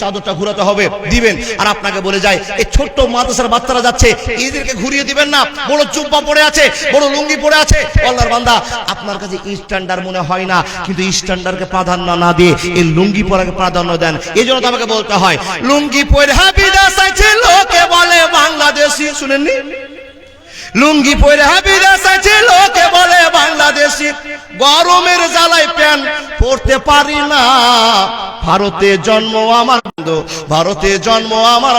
চাদরটা ঘুরাতে হবে, দিবেন। আর আপনাকে বলে যায়, এই ছোট্ট মাদ্রাসার বাচ্চারা যাচ্ছে, এদেরকে ঘুরিয়ে দিবেন না। বড় জুব্বা পড়ে আছে, বড় লুঙ্গি পড়ে আছে, আল্লাহর বান্দা, আপনার কাছে স্ট্যান্ডার্ড মনে হয় না, কিন্তু স্ট্যান্ডার্ডকে প্রাধান্য না দিয়ে এই লুঙ্গি পরাকে প্রাধান্য দেন। এই জন্য তো আমাকে বলতে হয়, লুঙ্গি পরে বিদেশ আছে লোকে বলে বাংলাদেশি। শুনেননি? লুঙ্গি পরে বিদেশ আছে লোকে বলে বাংলাদেশি, গরমের জ্বালায় প্যান্ট পরতে পারি না। ভারতে জন্ম আমার, ভারতে জন্ম আমার।